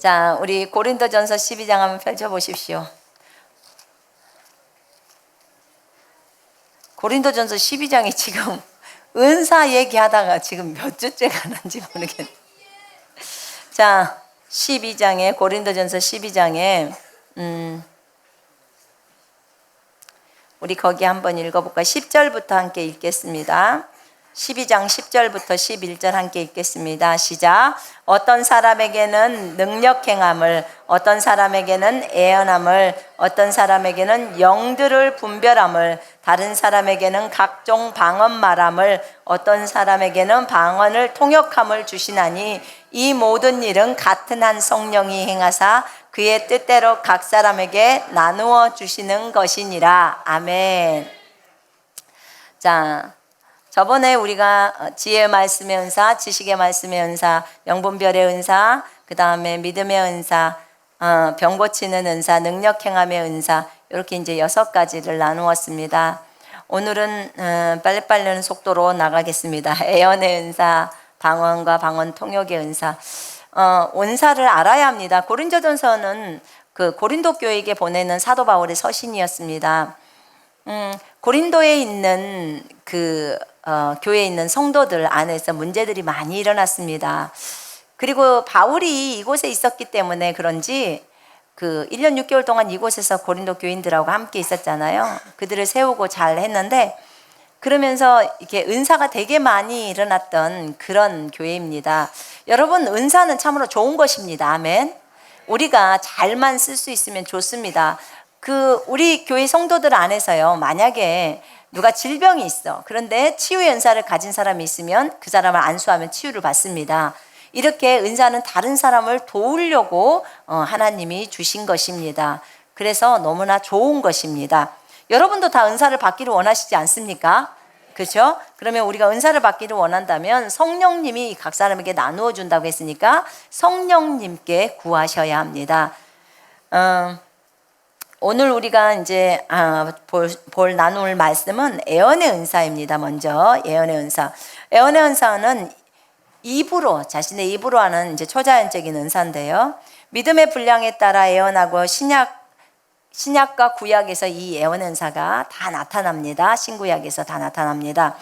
자, 우리 고린도전서 12장 한번 펼쳐보십시오. 고린도전서 12장이 지금 은사 얘기하다가 지금 몇 주째 가는지 모르겠네. 자, 12장에 고린도전서 12장에 우리 거기 한번 읽어볼까? 10절부터 함께 읽겠습니다. 12장 10절부터 11절 함께 읽겠습니다. 시작. 어떤 사람에게는 능력 행함을, 어떤 사람에게는 애언함을, 어떤 사람에게는 영들을 분별함을, 다른 사람에게는 각종 방언 말함을, 어떤 사람에게는 방언을 통역함을 주시나니 이 모든 일은 같은 한 성령이 행하사 그의 뜻대로 각 사람에게 나누어 주시는 것이니라. 아멘. 자, 저번에 우리가 지혜의 말씀의 은사, 지식의 말씀의 은사, 영분별의 은사, 그 다음에 믿음의 은사, 병 고치는 은사, 능력 행함의 은사, 이렇게 이제 6가지를 나누었습니다. 오늘은 빨리빨리 하는 속도로 나가겠습니다. 애언의 은사, 방언과 방언 통역의 은사. 은사를 알아야 합니다. 고린도전서는 그 고린도 교회에게 보내는 사도 바울의 서신이었습니다. 고린도에 있는 교회에 있는 성도들 안에서 문제들이 많이 일어났습니다. 그리고 바울이 이곳에 있었기 때문에 그런지 1년 6개월 동안 이곳에서 고린도 교인들하고 함께 있었잖아요. 그들을 세우고 잘 했는데, 그러면서 이렇게 은사가 되게 많이 일어났던 그런 교회입니다. 여러분, 은사는 참으로 좋은 것입니다. 아멘. 우리가 잘만 쓸 수 있으면 좋습니다. 우리 교회 성도들 안에서요, 만약에 누가 질병이 있어. 그런데 치유의 은사를 가진 사람이 있으면 그 사람을 안수하면 치유를 받습니다. 이렇게 은사는 다른 사람을 도우려고 하나님이 주신 것입니다. 그래서 너무나 좋은 것입니다. 여러분도 다 은사를 받기를 원하시지 않습니까? 그렇죠? 그러면 우리가 은사를 받기를 원한다면 성령님이 각 사람에게 나누어 준다고 했으니까 성령님께 구하셔야 합니다. 오늘 우리가 이제 나눌 말씀은 애언의 은사입니다. 먼저 애언의 은사. 애언의 은사는 입으로, 자신의 입으로 하는 이제 초자연적인 은사인데요. 믿음의 분량에 따라 애언하고 신약과 구약에서 이 애언의 은사가 다 나타납니다. 신구약에서 다 나타납니다.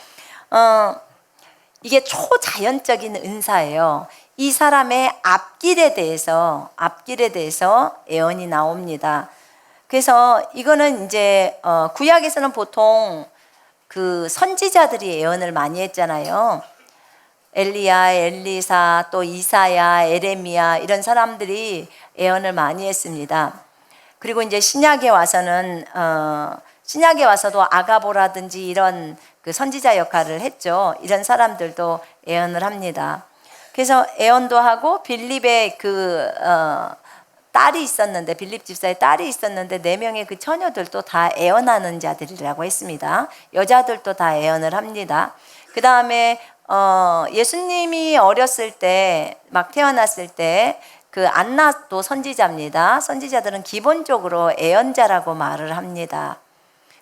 이게 초자연적인 은사예요. 이 사람의 앞길에 대해서 애언이 나옵니다. 그래서 이거는 이제 구약에서는 보통 선지자들이 예언을 많이 했잖아요. 엘리야, 엘리사, 또 이사야, 에레미야, 이런 사람들이 예언을 많이 했습니다. 그리고 이제 신약에 와서도 아가보라든지 이런 선지자 역할을 했죠. 이런 사람들도 예언을 합니다. 그래서 예언도 하고, 빌립의 딸이 있었는데, 빌립 집사의 딸이 있었는데 4명의 그 처녀들도 다 애언하는 자들이라고 했습니다. 여자들도 다 애언을 합니다. 그 다음에 예수님이 어렸을 때, 막 태어났을 때 안나도 선지자입니다. 선지자들은 기본적으로 애언자라고 말을 합니다.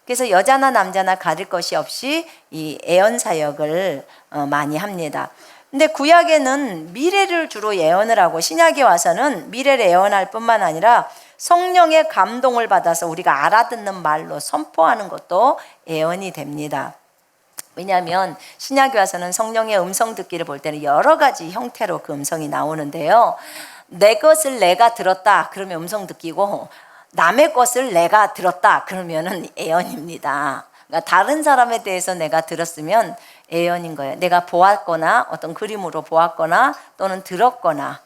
그래서 여자나 남자나 가릴 것이 없이 이 애언 사역을 많이 합니다. 근데 구약에는 미래를 주로 예언을 하고, 신약에 와서는 미래를 예언할 뿐만 아니라 성령의 감동을 받아서 우리가 알아듣는 말로 선포하는 것도 예언이 됩니다. 왜냐하면 신약에 와서는 성령의 음성 듣기를 볼 때는 여러 가지 형태로 그 음성이 나오는데요. 내 것을 내가 들었다 그러면 음성 듣기고, 남의 것을 내가 들었다 그러면은 예언입니다. 그러니까 다른 사람에 대해서 내가 들었으면 예언인 거예요. 내가 보았거나 어떤 그림으로 보았거나 또는 들었거나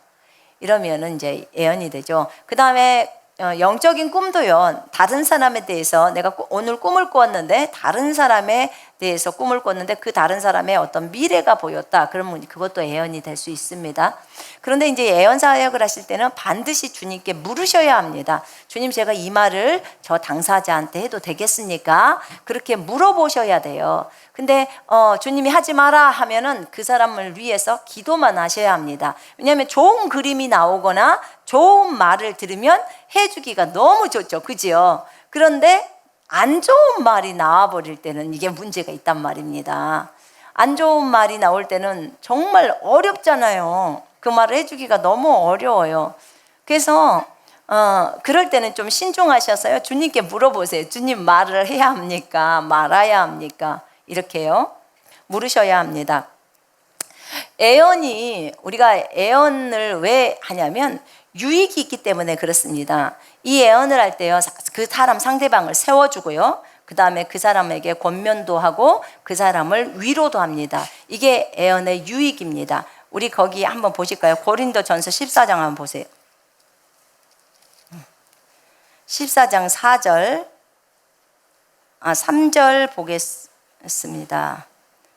이러면은 이제 예언이 되죠. 그 다음에 영적인 꿈도요. 다른 사람에 대해서 내가 오늘 꿈을 꾸었는데, 다른 사람에 대해서 꿈을 꿨는데 그 다른 사람의 어떤 미래가 보였다. 그러면 그것도 예언이 될 수 있습니다. 그런데 이제 예언 사역을 하실 때는 반드시 주님께 물으셔야 합니다. 주님, 제가 이 말을 저 당사자한테 해도 되겠습니까? 그렇게 물어보셔야 돼요. 근데 주님이 하지 마라 하면은 그 사람을 위해서 기도만 하셔야 합니다. 왜냐하면 좋은 그림이 나오거나 좋은 말을 들으면 해주기가 너무 좋죠. 그죠? 그런데 안 좋은 말이 나와버릴 때는 이게 문제가 있단 말입니다. 안 좋은 말이 나올 때는 정말 어렵잖아요. 그 말을 해주기가 너무 어려워요. 그래서 그럴 때는 좀 신중하셔서요. 주님께 물어보세요. 주님, 말을 해야 합니까? 말아야 합니까? 이렇게요. 물으셔야 합니다. 우리가 애언을 왜 하냐면 유익이 있기 때문에 그렇습니다. 이 애언을 할 때요, 그 사람 상대방을 세워주고요, 그 다음에 그 사람에게 권면도 하고 그 사람을 위로도 합니다. 이게 애언의 유익입니다. 우리 거기 한번 보실까요? 고린도전서 14장 한번 보세요. 14장 3절 보겠습니다.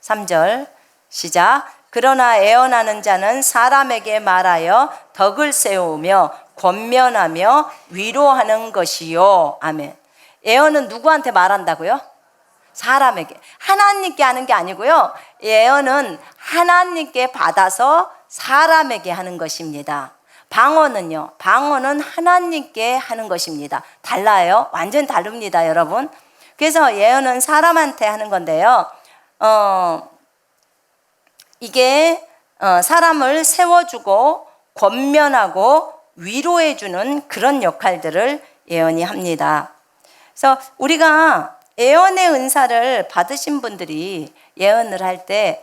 3절 시작. 그러나 애언하는 자는 사람에게 말하여 덕을 세우며 권면하며 위로하는 것이요. 아멘. 애언은 누구한테 말한다고요? 사람에게. 하나님께 하는 게 아니고요, 애언은 하나님께 받아서 사람에게 하는 것입니다. 방언은요, 방언은 하나님께 하는 것입니다. 달라요. 완전 다릅니다, 여러분. 그래서 예언은 사람한테 하는 건데요, 이게 사람을 세워주고 권면하고 위로해주는 그런 역할들을 예언이 합니다. 그래서 우리가 예언의 은사를 받으신 분들이 예언을 할 때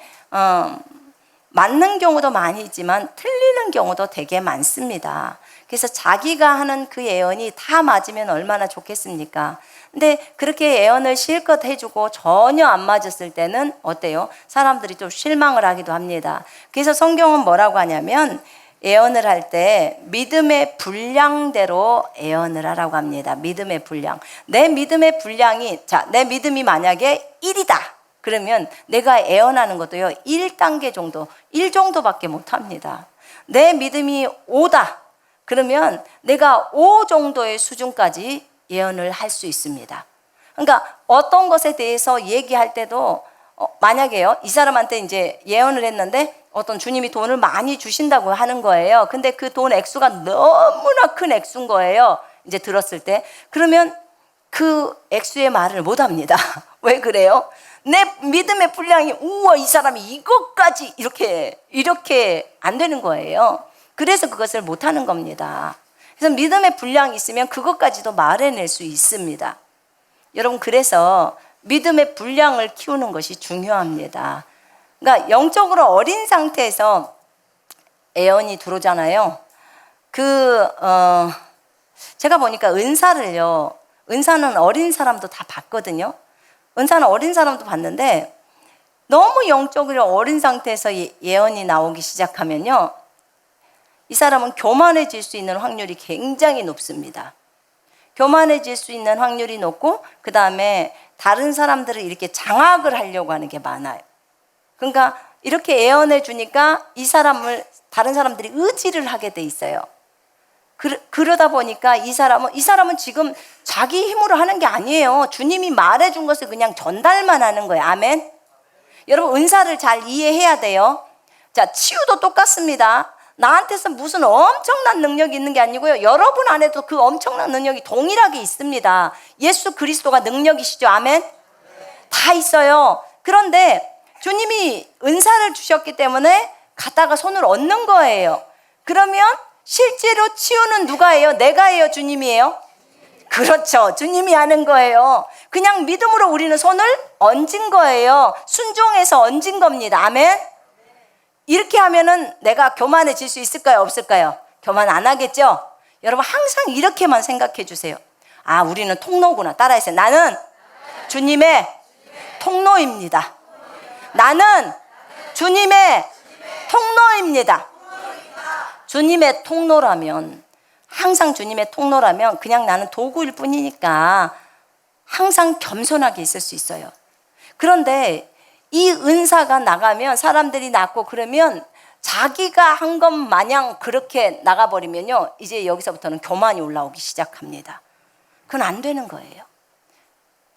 맞는 경우도 많이 있지만 틀리는 경우도 되게 많습니다. 그래서 자기가 하는 그 예언이 다 맞으면 얼마나 좋겠습니까? 근데 그렇게 예언을 실컷 해주고 전혀 안 맞았을 때는 어때요? 사람들이 좀 실망을 하기도 합니다. 그래서 성경은 뭐라고 하냐면 예언을 할 때 믿음의 분량대로 예언을 하라고 합니다. 믿음의 분량. 내 믿음의 분량이, 내 믿음이 만약에 1이다. 그러면 내가 예언하는 것도요, 1단계 정도, 1 정도밖에 못 합니다. 내 믿음이 5다. 그러면 내가 5 정도의 수준까지 예언을 할 수 있습니다. 그러니까 어떤 것에 대해서 얘기할 때도 만약에요, 이 사람한테 이제 예언을 했는데 어떤 주님이 돈을 많이 주신다고 하는 거예요. 근데 그 돈 액수가 너무나 큰 액수인 거예요. 이제 들었을 때. 그러면 그 액수의 말을 못 합니다. 왜 그래요? 내 믿음의 분량이, 우와, 이 사람이 이것까지 이렇게 안 되는 거예요. 그래서 그것을 못 하는 겁니다. 그래서 믿음의 분량이 있으면 그것까지도 말해낼 수 있습니다. 여러분, 그래서 믿음의 분량을 키우는 것이 중요합니다. 그러니까 영적으로 어린 상태에서 예언이 들어오잖아요. 제가 보니까 은사는 어린 사람도 다 봤거든요. 은사는 어린 사람도 봤는데 너무 영적으로 어린 상태에서 예언이 나오기 시작하면요, 이 사람은 교만해질 수 있는 확률이 굉장히 높습니다. 교만해질 수 있는 확률이 높고, 그 다음에 다른 사람들을 이렇게 장악을 하려고 하는 게 많아요. 그러니까 이렇게 예언해 주니까 다른 사람들이 의지를 하게 돼 있어요. 그러다 보니까 이 사람은 지금 자기 힘으로 하는 게 아니에요. 주님이 말해준 것을 그냥 전달만 하는 거예요. 아멘. 여러분, 은사를 잘 이해해야 돼요. 자, 치유도 똑같습니다. 나한테서 무슨 엄청난 능력이 있는 게 아니고요, 여러분 안에도 그 엄청난 능력이 동일하게 있습니다. 예수 그리스도가 능력이시죠. 아멘. 다 있어요. 그런데 주님이 은사를 주셨기 때문에 갖다가 손을 얹는 거예요. 그러면 실제로 치유는 누가 해요? 내가 해요? 주님이에요? 그렇죠. 주님이 하는 거예요. 그냥 믿음으로 우리는 손을 얹은 거예요. 순종해서 얹은 겁니다. 아멘. 이렇게 하면은 내가 교만해질 수 있을까요? 없을까요? 교만 안 하겠죠? 여러분, 항상 이렇게만 생각해 주세요. 아, 우리는 통로구나. 따라하세요. 나는 주님의 통로입니다. 나는 주님의 통로입니다. 주님의 통로라면, 항상 주님의 통로라면 그냥 나는 도구일 뿐이니까 항상 겸손하게 있을 수 있어요. 그런데 이 은사가 나가면, 사람들이 낳고 그러면 자기가 한 것 마냥 그렇게 나가버리면요, 이제 여기서부터는 교만이 올라오기 시작합니다. 그건 안 되는 거예요.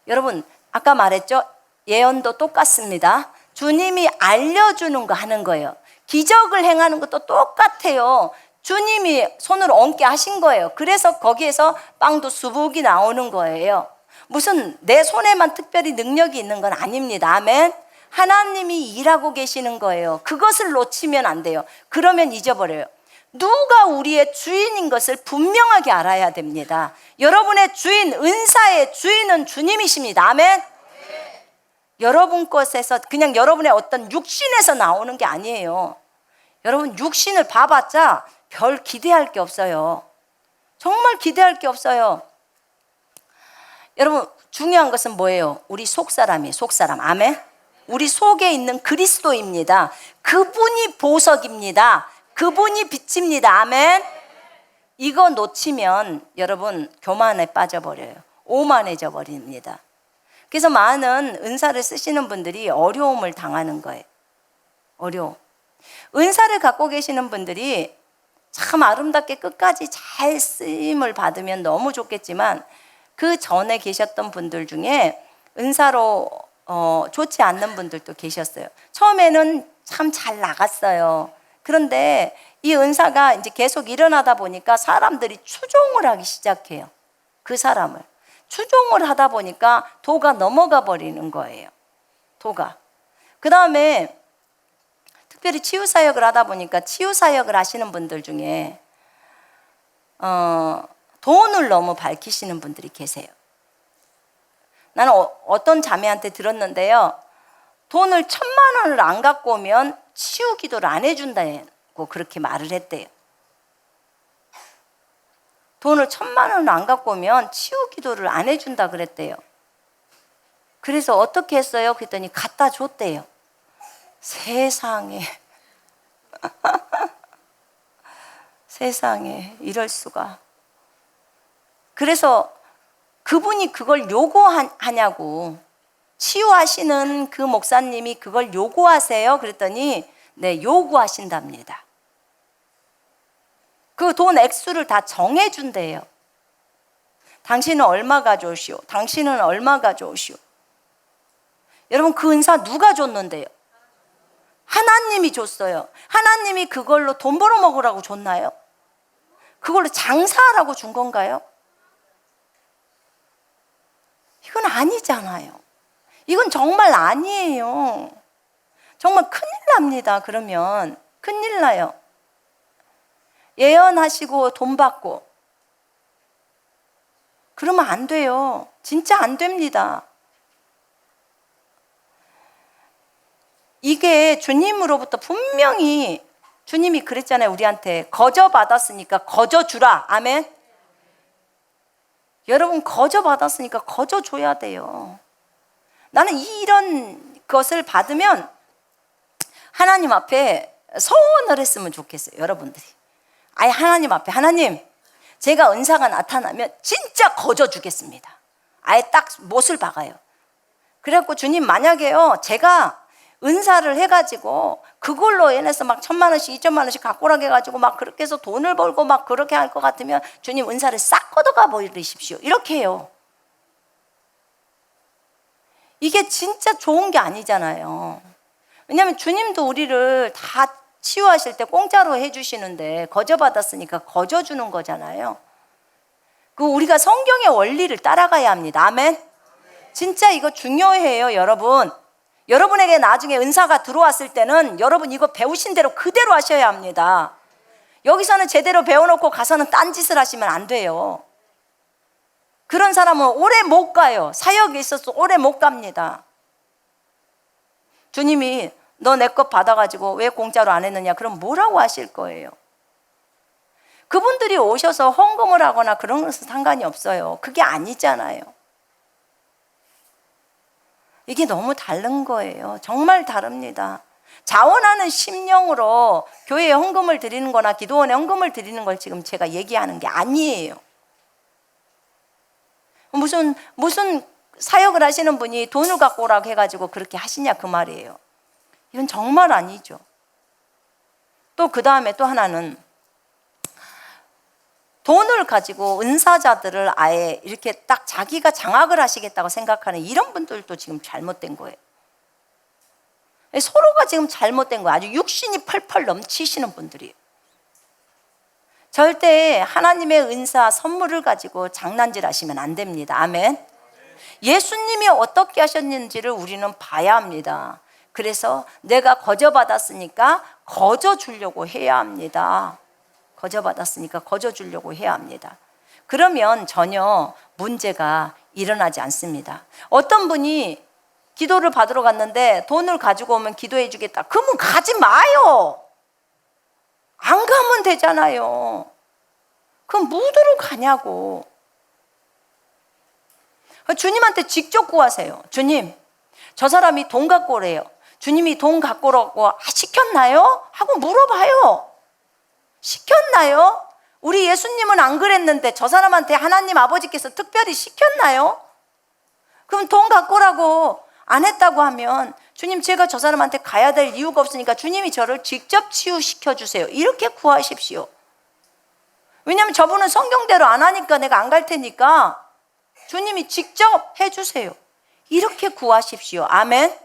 여러분, 아까 말했죠? 예언도 똑같습니다. 주님이 알려주는 거 하는 거예요. 기적을 행하는 것도 똑같아요. 주님이 손을 얹게 하신 거예요. 그래서 거기에서 빵도 수북이 나오는 거예요. 무슨 내 손에만 특별히 능력이 있는 건 아닙니다. 아멘. 하나님이 일하고 계시는 거예요. 그것을 놓치면 안 돼요. 그러면 잊어버려요. 누가 우리의 주인인 것을 분명하게 알아야 됩니다. 여러분의 주인, 은사의 주인은 주님이십니다. 아멘. 여러분 것에서 그냥 여러분의 어떤 육신에서 나오는 게 아니에요. 여러분 육신을 봐봤자 별 기대할 게 없어요. 정말 기대할 게 없어요. 여러분 중요한 것은 뭐예요? 우리 속사람이에요. 속사람. 아멘. 우리 속에 있는 그리스도입니다. 그분이 보석입니다. 그분이 빛입니다. 아멘. 이거 놓치면 여러분 교만에 빠져버려요. 오만해져 버립니다. 그래서 많은 은사를 쓰시는 분들이 어려움을 당하는 거예요. 어려움. 은사를 갖고 계시는 분들이 참 아름답게 끝까지 잘 쓰임을 받으면 너무 좋겠지만 그 전에 계셨던 분들 중에 은사로 좋지 않는 분들도 계셨어요. 처음에는 참 잘 나갔어요. 그런데 이 은사가 이제 계속 일어나다 보니까 사람들이 추종을 하기 시작해요. 그 사람을. 추종을 하다 보니까 도가 넘어가 버리는 거예요. 도가. 그 다음에 특별히 치유사역을 하다 보니까 치유사역을 하시는 분들 중에 돈을 너무 밝히시는 분들이 계세요. 나는 어떤 자매한테 들었는데요. 돈을 1,000만 원을 안 갖고 오면 치유 기도를 안 해준다고 그렇게 말을 했대요. 돈을 1,000만 원을 안 갖고 오면 치유 기도를 안 해준다 그랬대요. 그래서 어떻게 했어요? 그랬더니 갖다 줬대요. 세상에 세상에 이럴 수가. 그래서 그분이 그걸 요구하냐고. 치유하시는 그 목사님이 그걸 요구하세요? 그랬더니 네, 요구하신답니다. 그 돈 액수를 다 정해준대요. 당신은 얼마 가져오시오? 당신은 얼마 가져오시오? 여러분 그 은사 누가 줬는데요? 하나님이 줬어요. 하나님이 그걸로 돈 벌어먹으라고 줬나요? 그걸로 장사하라고 준 건가요? 이건 아니잖아요. 이건 정말 아니에요. 정말 큰일 납니다. 그러면 큰일 나요. 예언하시고 돈 받고 그러면 안 돼요. 진짜 안 됩니다. 이게 주님으로부터 분명히 주님이 그랬잖아요. 우리한테 거저 받았으니까 거저 주라. 아멘. 여러분 거저 받았으니까 거저 줘야 돼요. 나는 이런 것을 받으면 하나님 앞에 서원을 했으면 좋겠어요. 여러분들이 아예 하나님 앞에 하나님 제가 은사가 나타나면 진짜 거저 주겠습니다. 아예 딱 못을 박아요. 그래갖고 주님 만약에요 제가 은사를 해가지고 그걸로 인해서 막 1,000만 원씩 2,000만 원씩 갖고 오라게 해가지고 막 그렇게 해서 돈을 벌고 막 그렇게 할 것 같으면 주님 은사를 싹 걷어가 버리십시오. 이렇게 해요. 이게 진짜 좋은 게 아니잖아요. 왜냐하면 주님도 우리를 다 치유하실 때 공짜로 해주시는데 거저 받았으니까 거저 주는 거잖아요. 그 우리가 성경의 원리를 따라가야 합니다. 아멘. 진짜 이거 중요해요, 여러분. 여러분에게 나중에 은사가 들어왔을 때는 여러분 이거 배우신 대로 그대로 하셔야 합니다. 여기서는 제대로 배워놓고 가서는 딴짓을 하시면 안 돼요. 그런 사람은 오래 못 가요. 사역에 있어서 오래 못 갑니다. 주님이 너 내 것 받아가지고 왜 공짜로 안 했느냐 그럼 뭐라고 하실 거예요? 그분들이 오셔서 헌금을 하거나 그런 것은 상관이 없어요. 그게 아니잖아요. 이게 너무 다른 거예요. 정말 다릅니다. 자원하는 심령으로 교회에 헌금을 드리는 거나 기도원에 헌금을 드리는 걸 지금 제가 얘기하는 게 아니에요. 무슨 사역을 하시는 분이 돈을 갖고 오라고 해가지고 그렇게 하시냐 그 말이에요. 이건 정말 아니죠. 또 그 다음에 또 하나는 돈을 가지고 은사자들을 아예 이렇게 딱 자기가 장악을 하시겠다고 생각하는 이런 분들도 지금 잘못된 거예요. 서로가 지금 잘못된 거예요. 아주 육신이 펄펄 넘치시는 분들이에요. 절대 하나님의 은사 선물을 가지고 장난질 하시면 안 됩니다. 아멘. 예수님이 어떻게 하셨는지를 우리는 봐야 합니다. 그래서 내가 거저 받았으니까 거저 주려고 해야 합니다. 거저받았으니까 거저주려고 해야 합니다. 그러면 전혀 문제가 일어나지 않습니다. 어떤 분이 기도를 받으러 갔는데 돈을 가지고 오면 기도해 주겠다. 그러면 가지 마요. 안 가면 되잖아요. 그럼 뭐들을 가냐고. 주님한테 직접 구하세요. 주님, 저 사람이 돈 갖고 오래요. 주님이 돈 갖고 오라고 시켰나요? 하고 물어봐요. 시켰나요? 우리 예수님은 안 그랬는데 저 사람한테 하나님 아버지께서 특별히 시켰나요? 그럼 돈 갖고 오라고 안 했다고 하면 주님, 제가 저 사람한테 가야 될 이유가 없으니까 주님이 저를 직접 치유시켜 주세요. 이렇게 구하십시오. 왜냐하면 저분은 성경대로 안 하니까 내가 안 갈 테니까 주님이 직접 해주세요. 이렇게 구하십시오. 아멘.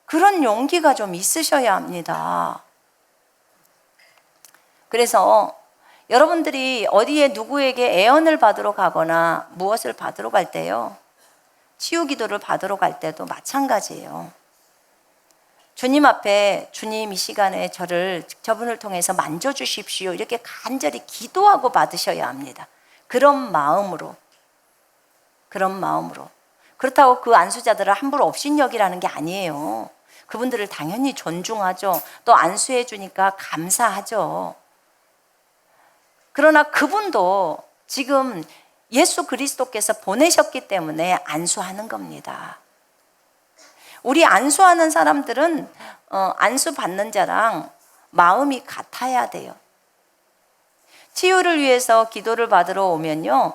그런 용기가 좀 있으셔야 합니다. 그래서 여러분들이 어디에 누구에게 애언을 받으러 가거나 무엇을 받으러 갈 때요, 치유 기도를 받으러 갈 때도 마찬가지예요. 주님 앞에 주님 이 시간에 저분을 통해서 만져주십시오. 이렇게 간절히 기도하고 받으셔야 합니다. 그런 마음으로. 그렇다고 그 안수자들을 함부로 업신여기라는 게 아니에요. 그분들을 당연히 존중하죠. 또 안수해 주니까 감사하죠. 그러나 그분도 지금 예수 그리스도께서 보내셨기 때문에 안수하는 겁니다. 우리 안수하는 사람들은 안수 받는 자랑 마음이 같아야 돼요. 치유를 위해서 기도를 받으러 오면요,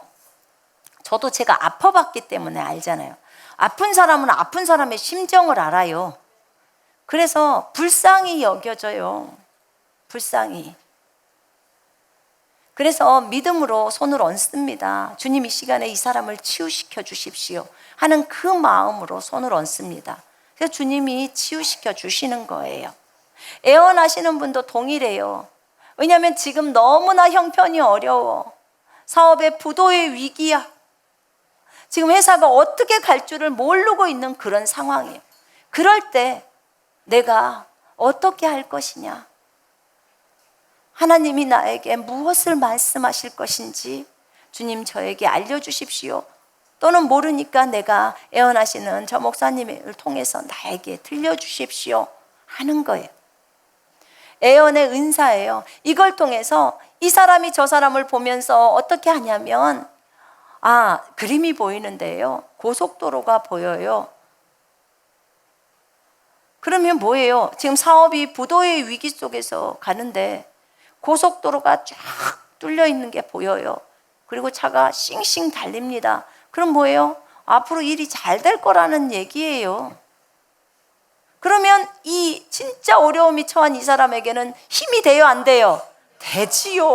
저도 제가 아파봤기 때문에 알잖아요. 아픈 사람은 아픈 사람의 심정을 알아요. 그래서 불쌍히 여겨져요. 불쌍히. 그래서 믿음으로 손을 얹습니다. 주님, 이 시간에 이 사람을 치유시켜 주십시오 하는 그 마음으로 손을 얹습니다. 그래서 주님이 치유시켜 주시는 거예요. 애원하시는 분도 동일해요. 왜냐하면 지금 너무나 형편이 어려워. 사업의 부도의 위기야. 지금 회사가 어떻게 갈 줄을 모르고 있는 그런 상황이에요. 그럴 때 내가 어떻게 할 것이냐? 하나님이 나에게 무엇을 말씀하실 것인지 주님, 저에게 알려주십시오. 또는 모르니까 내가 애원하시는 저 목사님을 통해서 나에게 들려주십시오 하는 거예요. 애원의 은사예요. 이걸 통해서 이 사람이 저 사람을 보면서 어떻게 하냐면, 그림이 보이는데요, 고속도로가 보여요. 그러면 뭐예요? 지금 사업이 부도의 위기 속에서 가는데 고속도로가 쫙 뚫려 있는 게 보여요. 그리고 차가 싱싱 달립니다. 그럼 뭐예요? 앞으로 일이 잘 될 거라는 얘기예요. 그러면 이 진짜 어려움이 처한 이 사람에게는 힘이 돼요, 안 돼요? 되지요.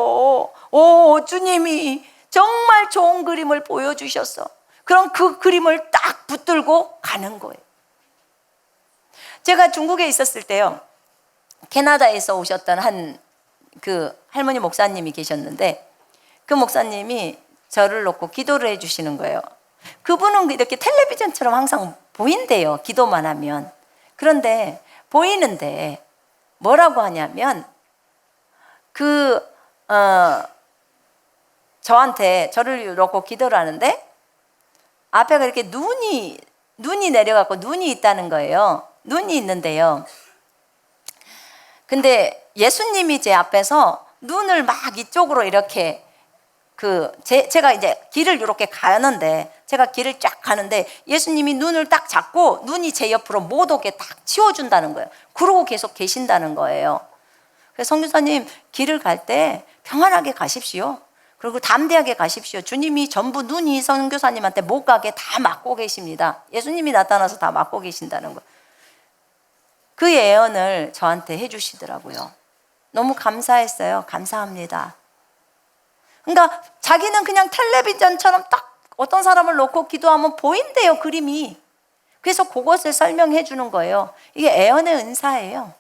오, 주님이 정말 좋은 그림을 보여주셨어. 그럼 그 그림을 딱 붙들고 가는 거예요. 제가 중국에 있었을 때요, 캐나다에서 오셨던 한 그 할머니 목사님이 계셨는데, 그 목사님이 저를 놓고 기도를 해주시는 거예요. 그분은 이렇게 텔레비전처럼 항상 보인대요, 기도만 하면. 그런데 보이는데 뭐라고 하냐면, 저를 놓고 기도를 하는데 앞에가 이렇게 눈이 내려가고 눈이 있다는 거예요. 눈이 있는데요, 근데 예수님이 제 앞에서 눈을 막 이쪽으로 이렇게 제가 이제 길을 이렇게 가는데, 제가 길을 쫙 가는데 예수님이 눈을 딱 잡고 눈이 제 옆으로 못 오게 딱 치워준다는 거예요. 그러고 계속 계신다는 거예요. 그래서 선교사님, 길을 갈 때 평안하게 가십시오. 그리고 담대하게 가십시오. 주님이 전부 눈이 선교사님한테 못 가게 다 막고 계십니다. 예수님이 나타나서 다 막고 계신다는 거예요. 그 예언을 저한테 해주시더라고요. 너무 감사했어요. 감사합니다. 그러니까 자기는 그냥 텔레비전처럼 딱 어떤 사람을 놓고 기도하면 보인대요, 그림이. 그래서 그것을 설명해 주는 거예요. 이게 애언의 은사예요.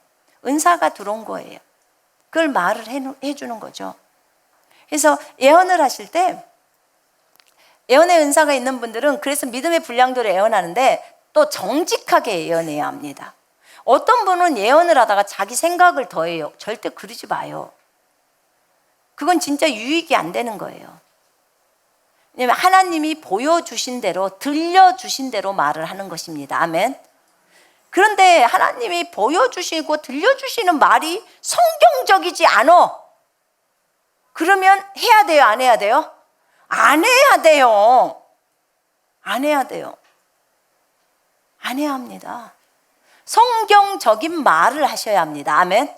은사가 들어온 거예요. 그걸 말을 해 주는 거죠. 그래서 예언을 하실 때, 예언의 은사가 있는 분들은 그래서 믿음의 분량대로 예언하는데 또 정직하게 예언해야 합니다. 어떤 분은 예언을 하다가 자기 생각을 더해요. 절대 그러지 마요. 그건 진짜 유익이 안 되는 거예요. 왜냐하면 하나님이 보여주신 대로, 들려주신 대로 말을 하는 것입니다. 아멘. 그런데 하나님이 보여주시고 들려주시는 말이 성경적이지 않아. 그러면 해야 돼요, 안 해야 돼요? 안 해야 돼요. 안 해야 돼요. 안 해야 합니다. 성경적인 말을 하셔야 합니다. 아멘.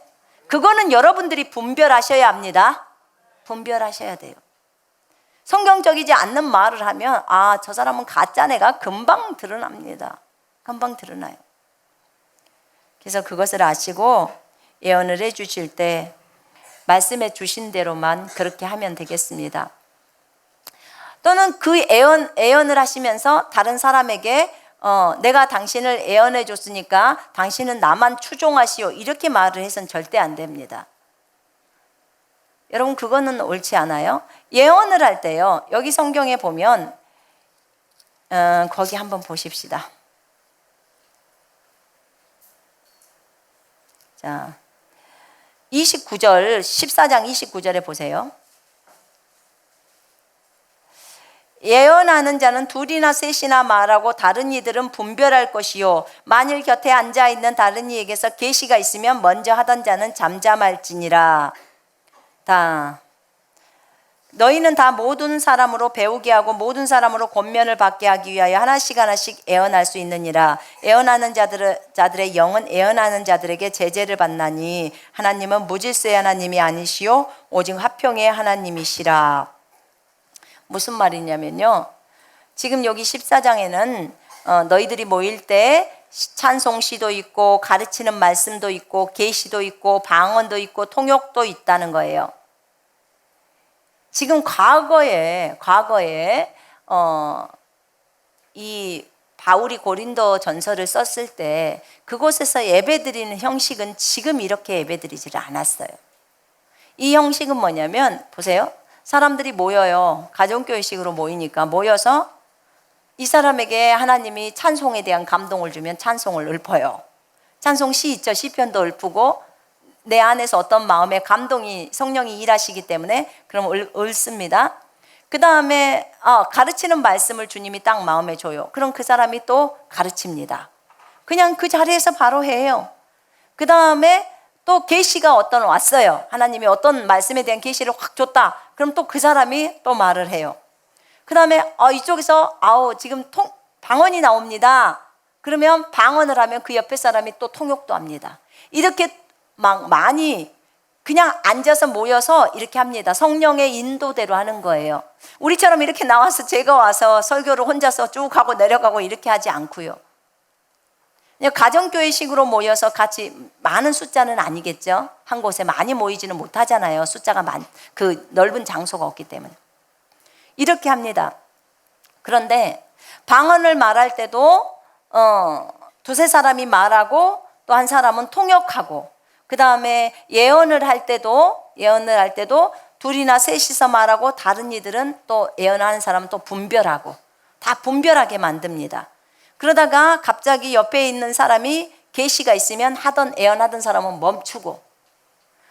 그거는 여러분들이 분별하셔야 합니다. 분별하셔야 돼요. 성경적이지 않는 말을 하면 저 사람은 가짜네가 금방 드러납니다. 금방 드러나요. 그래서 그것을 아시고 예언을 해 주실 때 말씀해 주신 대로만 그렇게 하면 되겠습니다. 또는 그 예언을 하시면서 다른 사람에게 내가 당신을 예언해 줬으니까 당신은 나만 추종하시오, 이렇게 말을 해서는 절대 안 됩니다. 여러분, 그거는 옳지 않아요? 예언을 할 때요, 여기 성경에 보면 거기 한번 보십시다. 자, 29절, 14장 29절에 보세요. 예언하는 자는 둘이나 셋이나 말하고 다른 이들은 분별할 것이요, 만일 곁에 앉아있는 다른 이에게서 계시가 있으면 먼저 하던 자는 잠잠할지니라. 너희는 다 모든 사람으로 배우게 하고 모든 사람으로 권면을 받게 하기 위하여 하나씩 예언할 수 있느니라. 예언하는 자들의 영은 예언하는 자들에게 제재를 받나니 하나님은 무질서의 하나님이 아니시요 오직 화평의 하나님이시라. 무슨 말이냐면요, 지금 여기 14장에는 너희들이 모일 때 찬송시도 있고 가르치는 말씀도 있고 계시도 있고 방언도 있고 통역도 있다는 거예요. 지금 과거에 이 바울이 고린도 전서를 썼을 때 그곳에서 예배드리는 형식은 지금 이렇게 예배드리지를 않았어요. 이 형식은 뭐냐면, 보세요. 사람들이 모여요. 가정교회식으로 모이니까 모여서 이 사람에게 하나님이 찬송에 대한 감동을 주면 찬송을 읊어요. 찬송시 있죠. 시편도 읊고 내 안에서 어떤 마음의 감동이 성령이 일하시기 때문에 그럼 읊습니다. 그 다음에 가르치는 말씀을 주님이 딱 마음에 줘요. 그럼 그 사람이 또 가르칩니다. 그냥 그 자리에서 바로 해요. 그 다음에 또 계시가 왔어요. 하나님이 어떤 말씀에 대한 계시를 확 줬다. 그럼 또 그 사람이 또 말을 해요. 그 다음에 이쪽에서 지금 방언이 나옵니다. 그러면 방언을 하면 그 옆에 사람이 또 통역도 합니다. 이렇게 막 많이 그냥 앉아서 모여서 이렇게 합니다. 성령의 인도대로 하는 거예요. 우리처럼 이렇게 나와서 제가 와서 설교를 혼자서 쭉 하고 내려가고 이렇게 하지 않고요. 그냥 가정교회식으로 모여서 같이, 많은 숫자는 아니겠죠. 한 곳에 많이 모이지는 못하잖아요. 숫자가 그 넓은 장소가 없기 때문에 이렇게 합니다. 그런데 방언을 말할 때도 두세 사람이 말하고 또 한 사람은 통역하고, 그 다음에 예언을 할 때도 둘이나 셋이서 말하고 다른 이들은 또 예언하는 사람은 또 분별하고, 다 분별하게 만듭니다. 그러다가 갑자기 옆에 있는 사람이 계시가 있으면 예언하던 사람은 멈추고,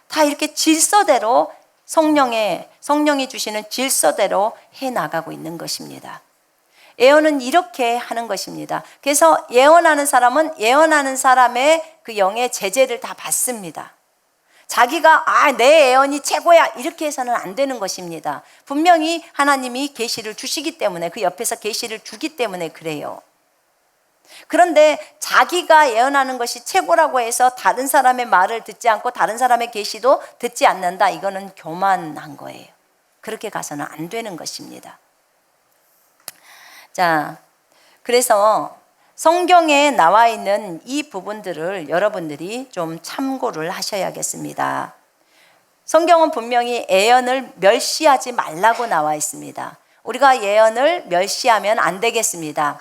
다 이렇게 질서대로 성령이 주시는 질서대로 해 나가고 있는 것입니다. 예언은 이렇게 하는 것입니다. 그래서 예언하는 사람은 예언하는 사람의 그 영의 제재를 다 받습니다. 자기가 내 예언이 최고야 이렇게 해서는 안 되는 것입니다. 분명히 하나님이 계시를 주시기 때문에, 그 옆에서 계시를 주기 때문에 그래요. 그런데 자기가 예언하는 것이 최고라고 해서 다른 사람의 말을 듣지 않고 다른 사람의 계시도 듣지 않는다, 이거는 교만한 거예요. 그렇게 가서는 안 되는 것입니다. 자, 그래서 성경에 나와 있는 이 부분들을 여러분들이 좀 참고를 하셔야겠습니다. 성경은 분명히 예언을 멸시하지 말라고 나와 있습니다. 우리가 예언을 멸시하면 안 되겠습니다.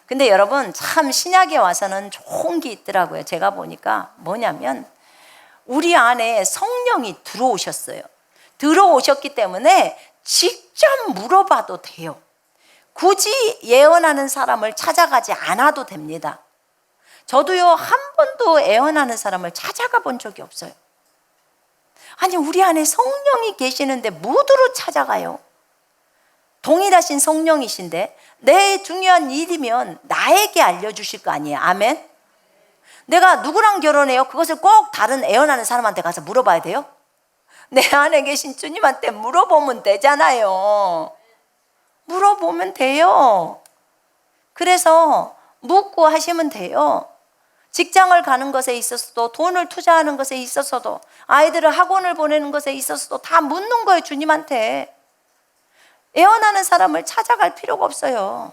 근데 여러분, 참 신약에 와서는 좋은 게 있더라고요. 제가 보니까 뭐냐면 우리 안에 성령이 들어오셨어요. 들어오셨기 때문에 직접 물어봐도 돼요. 굳이 예언하는 사람을 찾아가지 않아도 됩니다. 저도요, 한 번도 애원하는 사람을 찾아가 본 적이 없어요. 아니, 우리 안에 성령이 계시는데 무드로 찾아가요? 동일하신 성령이신데 내 중요한 일이면 나에게 알려주실 거 아니에요. 아멘? 내가 누구랑 결혼해요? 그것을 꼭 다른 애원하는 사람한테 가서 물어봐야 돼요? 내 안에 계신 주님한테 물어보면 되잖아요. 물어보면 돼요. 그래서 묻고 하시면 돼요. 직장을 가는 것에 있어서도, 돈을 투자하는 것에 있어서도, 아이들을 학원을 보내는 것에 있어서도 다 묻는 거예요, 주님한테. 애원하는 사람을 찾아갈 필요가 없어요.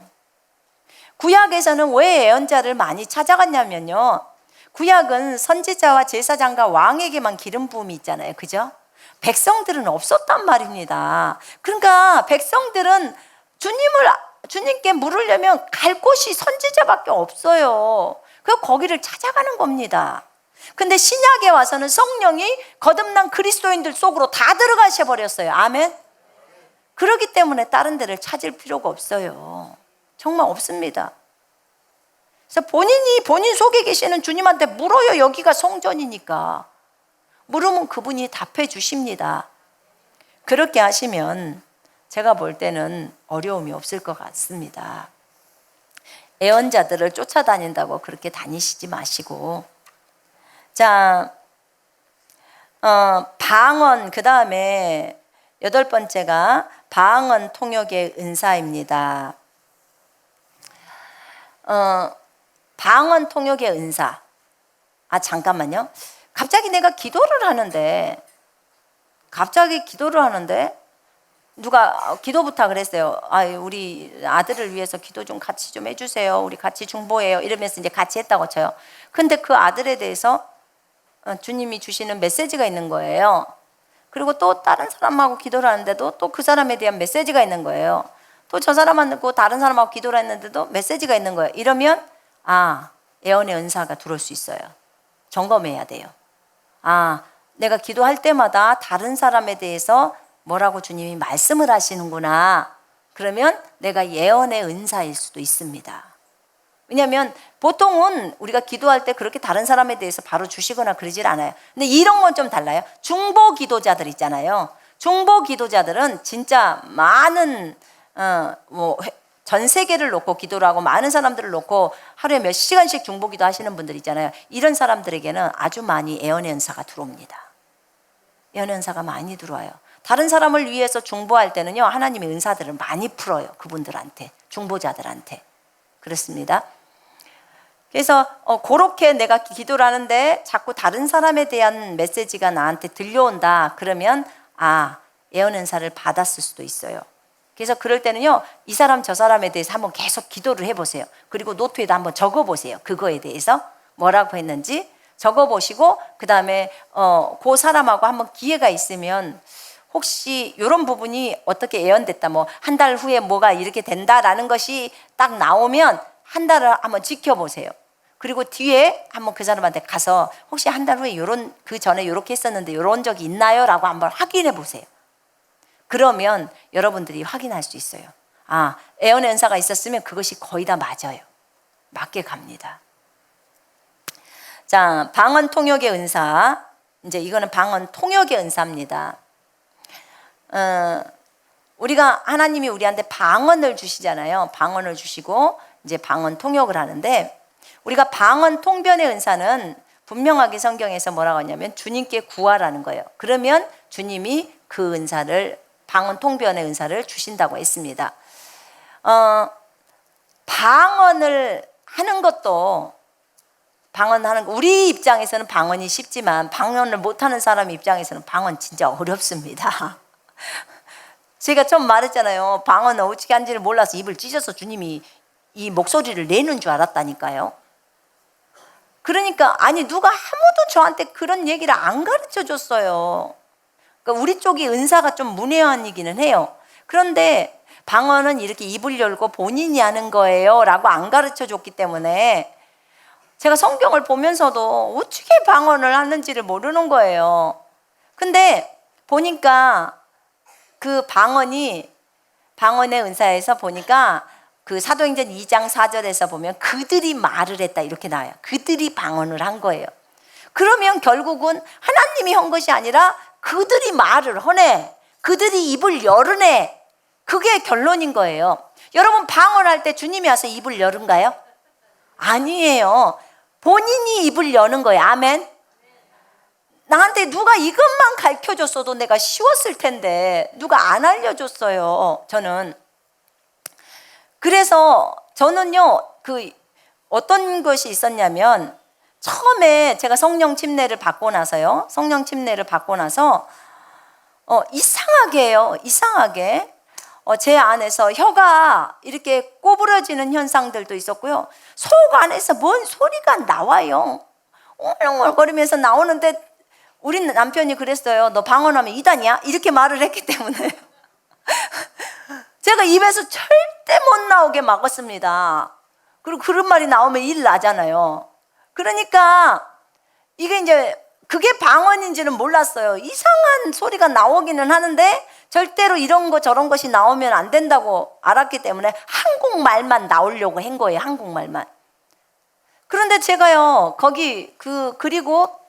구약에서는 왜 애원자를 많이 찾아갔냐면요, 구약은 선지자와 제사장과 왕에게만 기름 부음이 있잖아요. 그죠? 백성들은 없었단 말입니다. 그러니까 백성들은 주님께 물으려면 갈 곳이 선지자밖에 없어요. 그래서 거기를 찾아가는 겁니다. 근데 신약에 와서는 성령이 거듭난 그리스도인들 속으로 다 들어가셔 버렸어요. 아멘? 그렇기 때문에 다른 데를 찾을 필요가 없어요. 정말 없습니다. 그래서 본인 속에 계시는 주님한테 물어요. 여기가 성전이니까. 물으면 그분이 답해 주십니다. 그렇게 하시면 제가 볼 때는 어려움이 없을 것 같습니다. 애언자들을 쫓아다닌다고 그렇게 다니시지 마시고. 자, 방언, 그 다음에 8번째가 방언 통역의 은사입니다. 방언 통역의 은사. 잠깐만요. 갑자기 내가 기도를 하는데 누가 기도 부탁을 했어요. 우리 아들을 위해서 기도 좀 같이 좀 해주세요. 우리 같이 중보해요. 이러면서 이제 같이 했다고 쳐요. 근데 그 아들에 대해서 주님이 주시는 메시지가 있는 거예요. 그리고 또 다른 사람하고 기도를 하는데도 또 그 사람에 대한 메시지가 있는 거예요. 또 저 사람하고 다른 사람하고 기도를 했는데도 메시지가 있는 거예요. 이러면 예언의 은사가 들어올 수 있어요. 점검해야 돼요. 내가 기도할 때마다 다른 사람에 대해서 뭐라고 주님이 말씀을 하시는구나. 그러면 내가 예언의 은사일 수도 있습니다. 왜냐하면 보통은 우리가 기도할 때 그렇게 다른 사람에 대해서 바로 주시거나 그러질 않아요. 근데 이런 건 좀 달라요. 중보 기도자들 있잖아요. 중보 기도자들은 진짜 많은 전 세계를 놓고 기도를 하고 많은 사람들을 놓고 하루에 몇 시간씩 중보 기도 하시는 분들 있잖아요. 이런 사람들에게는 아주 많이 예언의 은사가 들어옵니다. 예언의 은사가 많이 들어와요. 다른 사람을 위해서 중보할 때는요, 하나님의 은사들을 많이 풀어요. 그분들한테, 중보자들한테. 그렇습니다. 그래서 그렇게 내가 기도를 하는데 자꾸 다른 사람에 대한 메시지가 나한테 들려온다. 그러면 예언 은사를 받았을 수도 있어요. 그래서 그럴 때는요, 이 사람 저 사람에 대해서 한번 계속 기도를 해보세요. 그리고 노트에다 한번 적어보세요. 그거에 대해서 뭐라고 했는지 적어보시고, 그 다음에 그 사람하고 한번 기회가 있으면 혹시 이런 부분이 어떻게 예언됐다, 한 달 후에 뭐가 이렇게 된다라는 것이 딱 나오면 한 달을 한번 지켜보세요. 그리고 뒤에 한번 그 사람한테 가서 혹시 한 달 후에 그 전에 이렇게 했었는데 이런 적이 있나요? 라고 한번 확인해 보세요. 그러면 여러분들이 확인할 수 있어요. 예언의 은사가 있었으면 그것이 거의 다 맞아요. 맞게 갑니다. 자, 방언 통역의 은사. 이제 이거는 방언 통역의 은사입니다. 우리가 하나님이 우리한테 방언을 주시잖아요. 방언을 주시고 이제 방언 통역을 하는데, 우리가 방언 통변의 은사는 분명하게 성경에서 뭐라고 하냐면 주님께 구하라는 거예요. 그러면 주님이 그 은사를, 방언 통변의 은사를 주신다고 했습니다. 방언을 하는 것도, 우리 입장에서는 방언이 쉽지만 방언을 못하는 사람 입장에서는 방언 진짜 어렵습니다. 제가 처음 말했잖아요. 방언 어떻게 하는지를 몰라서 입을 찢어서 주님이 이 목소리를 내는 줄 알았다니까요. 그러니까 누가 아무도 저한테 그런 얘기를 안 가르쳐 줬어요. 그러니까 우리 쪽이 은사가 좀 문외한이기는 해요. 그런데 방언은 이렇게 입을 열고 본인이 하는 거예요 라고 안 가르쳐 줬기 때문에 제가 성경을 보면서도 어떻게 방언을 하는지를 모르는 거예요. 근데 보니까 그 방언의 은사에서 보니까 그 사도행전 2장 4절에서 보면 그들이 말을 했다 이렇게 나와요. 그들이 방언을 한 거예요. 그러면 결국은 하나님이 한 것이 아니라 그들이 말을 하네, 그들이 입을 열으네, 그게 결론인 거예요. 여러분 방언할 때 주님이 와서 입을 열은가요? 아니에요. 본인이 입을 여는 거예요. 아멘. 나한테 누가 이것만 가르쳐줬어도 내가 쉬웠을 텐데 누가 안 알려줬어요. 저는 그래서 저는요, 그 어떤 것이 있었냐면, 처음에 제가 성령 침례를 받고 나서 이상하게 해요. 이상하게 제 안에서 혀가 이렇게 꼬부러지는 현상들도 있었고요. 속 안에서 뭔 소리가 나와요. 웅얼웅얼거리면서 나오는데 우리 남편이 그랬어요. 너 방언하면 이단이야? 이렇게 말을 했기 때문에 제가 입에서 절대 못 나오게 막았습니다. 그리고 그런 말이 나오면 일 나잖아요. 그러니까 이게 이제 그게 방언인지는 몰랐어요. 이상한 소리가 나오기는 하는데 절대로 이런 거 저런 것이 나오면 안 된다고 알았기 때문에 한국말만 나오려고 한 거예요. 한국말만. 그런데 제가요, 거기 그리고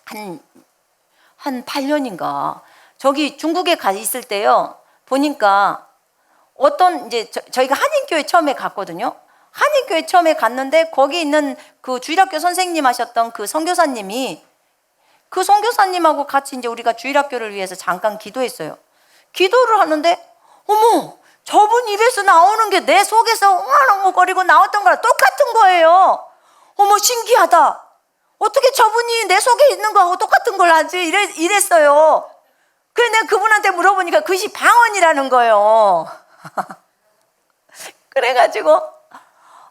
한 8년인가 저기 중국에 가 있을 때요, 보니까 어떤 이제 저희가 한인교회 처음에 갔거든요. 한인교회 처음에 갔는데 거기 있는 그 주일학교 선생님 하셨던 그 선교사님이, 그 선교사님하고 같이 이제 우리가 주일학교를 위해서 잠깐 기도했어요. 기도를 하는데 어머, 저분 입에서 나오는 게 내 속에서 웅얼웅얼거리고 나왔던 거랑 똑같은 거예요. 어머, 신기하다. 어떻게 저분이 내 속에 있는 거하고 똑같은 걸 하지? 이랬어요. 그래 내가 그분한테 물어보니까 그것이 방언이라는 거예요. 그래가지고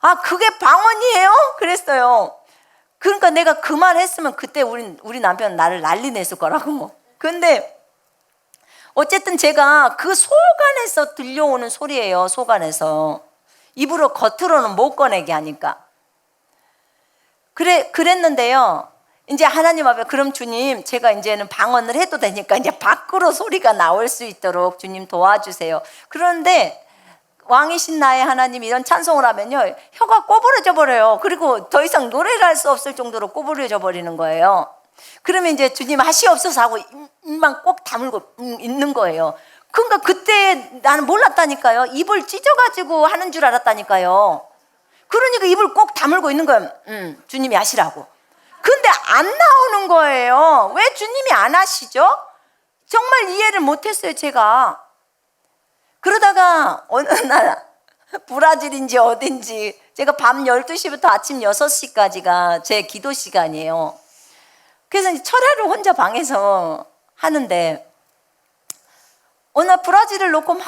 아, 그게 방언이에요? 그랬어요. 그러니까 내가 그 말 했으면 그때 우리 남편은 나를 난리 냈을 거라고. 근데 어쨌든 제가 그 속 안에서 들려오는 소리예요. 속 안에서. 입으로 겉으로는 못 꺼내게 하니까. 그랬는데요. 이제 하나님 앞에, 그럼 주님, 제가 이제는 방언을 해도 되니까 이제 밖으로 소리가 나올 수 있도록 주님 도와주세요. 그런데 왕이신 나의 하나님, 이런 찬송을 하면요, 혀가 꼬부러져 버려요. 그리고 더 이상 노래를 할 수 없을 정도로 꼬부러져 버리는 거예요. 그러면 이제 주님 하시옵소서 하고 입만 꼭 다물고 있는 거예요. 그러니까 그때 나는 몰랐다니까요. 입을 찢어가지고 하는 줄 알았다니까요. 그러니까 입을 꼭 다물고 있는 거예요. 주님이 하시라고. 근데 안 나오는 거예요. 왜 주님이 안 하시죠? 정말 이해를 못했어요, 제가. 그러다가 어느 날 브라질인지 어딘지, 제가 밤 12시부터 아침 6시까지가 제 기도 시간이에요. 그래서 철야를 혼자 방에서 하는데 어느 날 브라질을 놓고 막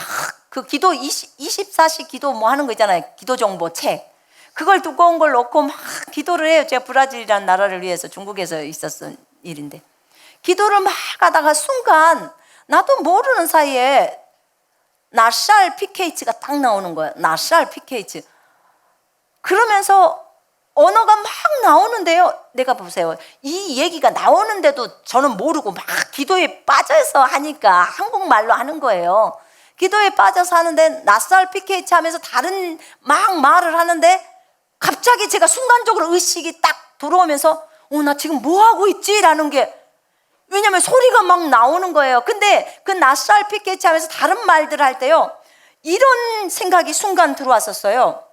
그 기도 24시 기도 뭐 하는 거 있잖아요. 기도 정보 책. 그걸 두꺼운 걸 놓고 막 기도를 해요. 제가 브라질이라는 나라를 위해서 중국에서 있었던 일인데. 기도를 막 하다가 순간 나도 모르는 사이에 나샬 PK가 딱 나오는 거예요. 나샬 PK. 그러면서 언어가 막 나오는데요. 내가 보세요. 이 얘기가 나오는데도 저는 모르고 막 기도에 빠져서 하니까 한국말로 하는 거예요. 기도에 빠져서 하는데 나샬 PK 하면서 다른 막 말을 하는데 갑자기 제가 순간적으로 의식이 딱 들어오면서 나 지금 뭐 하고 있지? 라는 게, 왜냐면 소리가 막 나오는 거예요. 근데 그 나샬 PK 하면서 다른 말들을 할 때요, 이런 생각이 순간 들어왔었어요.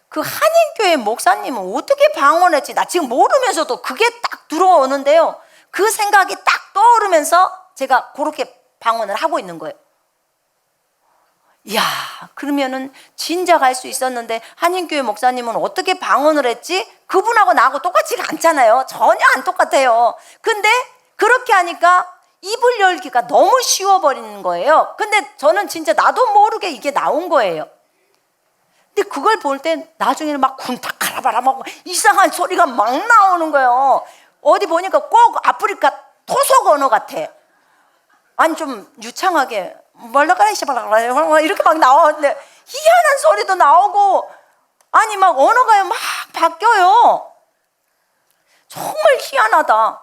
그 한인교회 목사님은 어떻게 방언했지? 나 지금 모르면서도 그게 딱 들어오는데요, 그 생각이 딱 떠오르면서 제가 그렇게 방언을 하고 있는 거예요. 이야, 그러면은 진작 할 수 있었는데 한인교회 목사님은 어떻게 방언을 했지? 그분하고 나하고 똑같지가 않잖아요. 전혀 안 똑같아요. 근데 그렇게 하니까 입을 열기가 너무 쉬워버리는 거예요. 근데 저는 진짜 나도 모르게 이게 나온 거예요. 근데 그걸 볼 때 나중에는 막 군탁하라바라 막 이상한 소리가 막 나오는 거예요. 어디 보니까 꼭 아프리카 토속 언어 같아. 아니 좀 유창하게 이렇게 막 나오는데 희한한 소리도 나오고, 아니 막 언어가 막 바뀌어요. 정말 희한하다.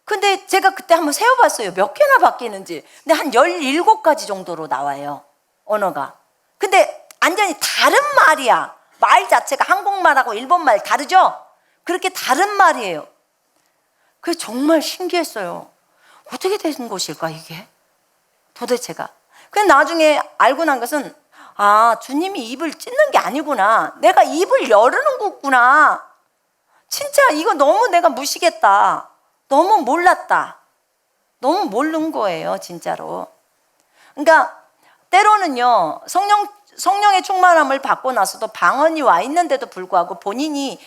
근데 제가 그때 한번 세어봤어요. 몇 개나 바뀌는지. 근데 한 17가지 정도로 나와요, 언어가. 근데 완전히 다른 말이야. 말 자체가 한국말하고 일본말 다르죠? 그렇게 다른 말이에요. 그게 정말 신기했어요. 어떻게 된 것일까 이게? 도대체가. 근데 나중에 알고 난 것은 주님이 입을 찢는 게 아니구나. 내가 입을 열는 거구나. 진짜 이거 너무 내가 무시겠다. 너무 몰랐다. 너무 모르는 거예요, 진짜로. 그러니까 때로는요, 성령의 충만함을 받고 나서도 방언이 와 있는데도 불구하고 본인이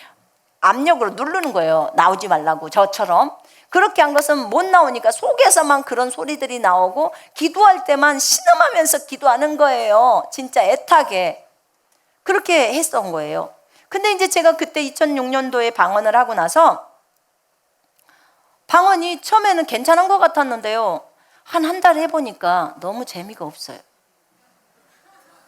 압력으로 누르는 거예요. 나오지 말라고, 저처럼. 그렇게 한 것은 못 나오니까 속에서만 그런 소리들이 나오고 기도할 때만 신음하면서 기도하는 거예요. 진짜 애타게. 그렇게 했던 거예요. 근데 이제 제가 그때 2006년도에 방언을 하고 나서 방언이 처음에는 괜찮은 것 같았는데요. 한 달 해보니까 너무 재미가 없어요.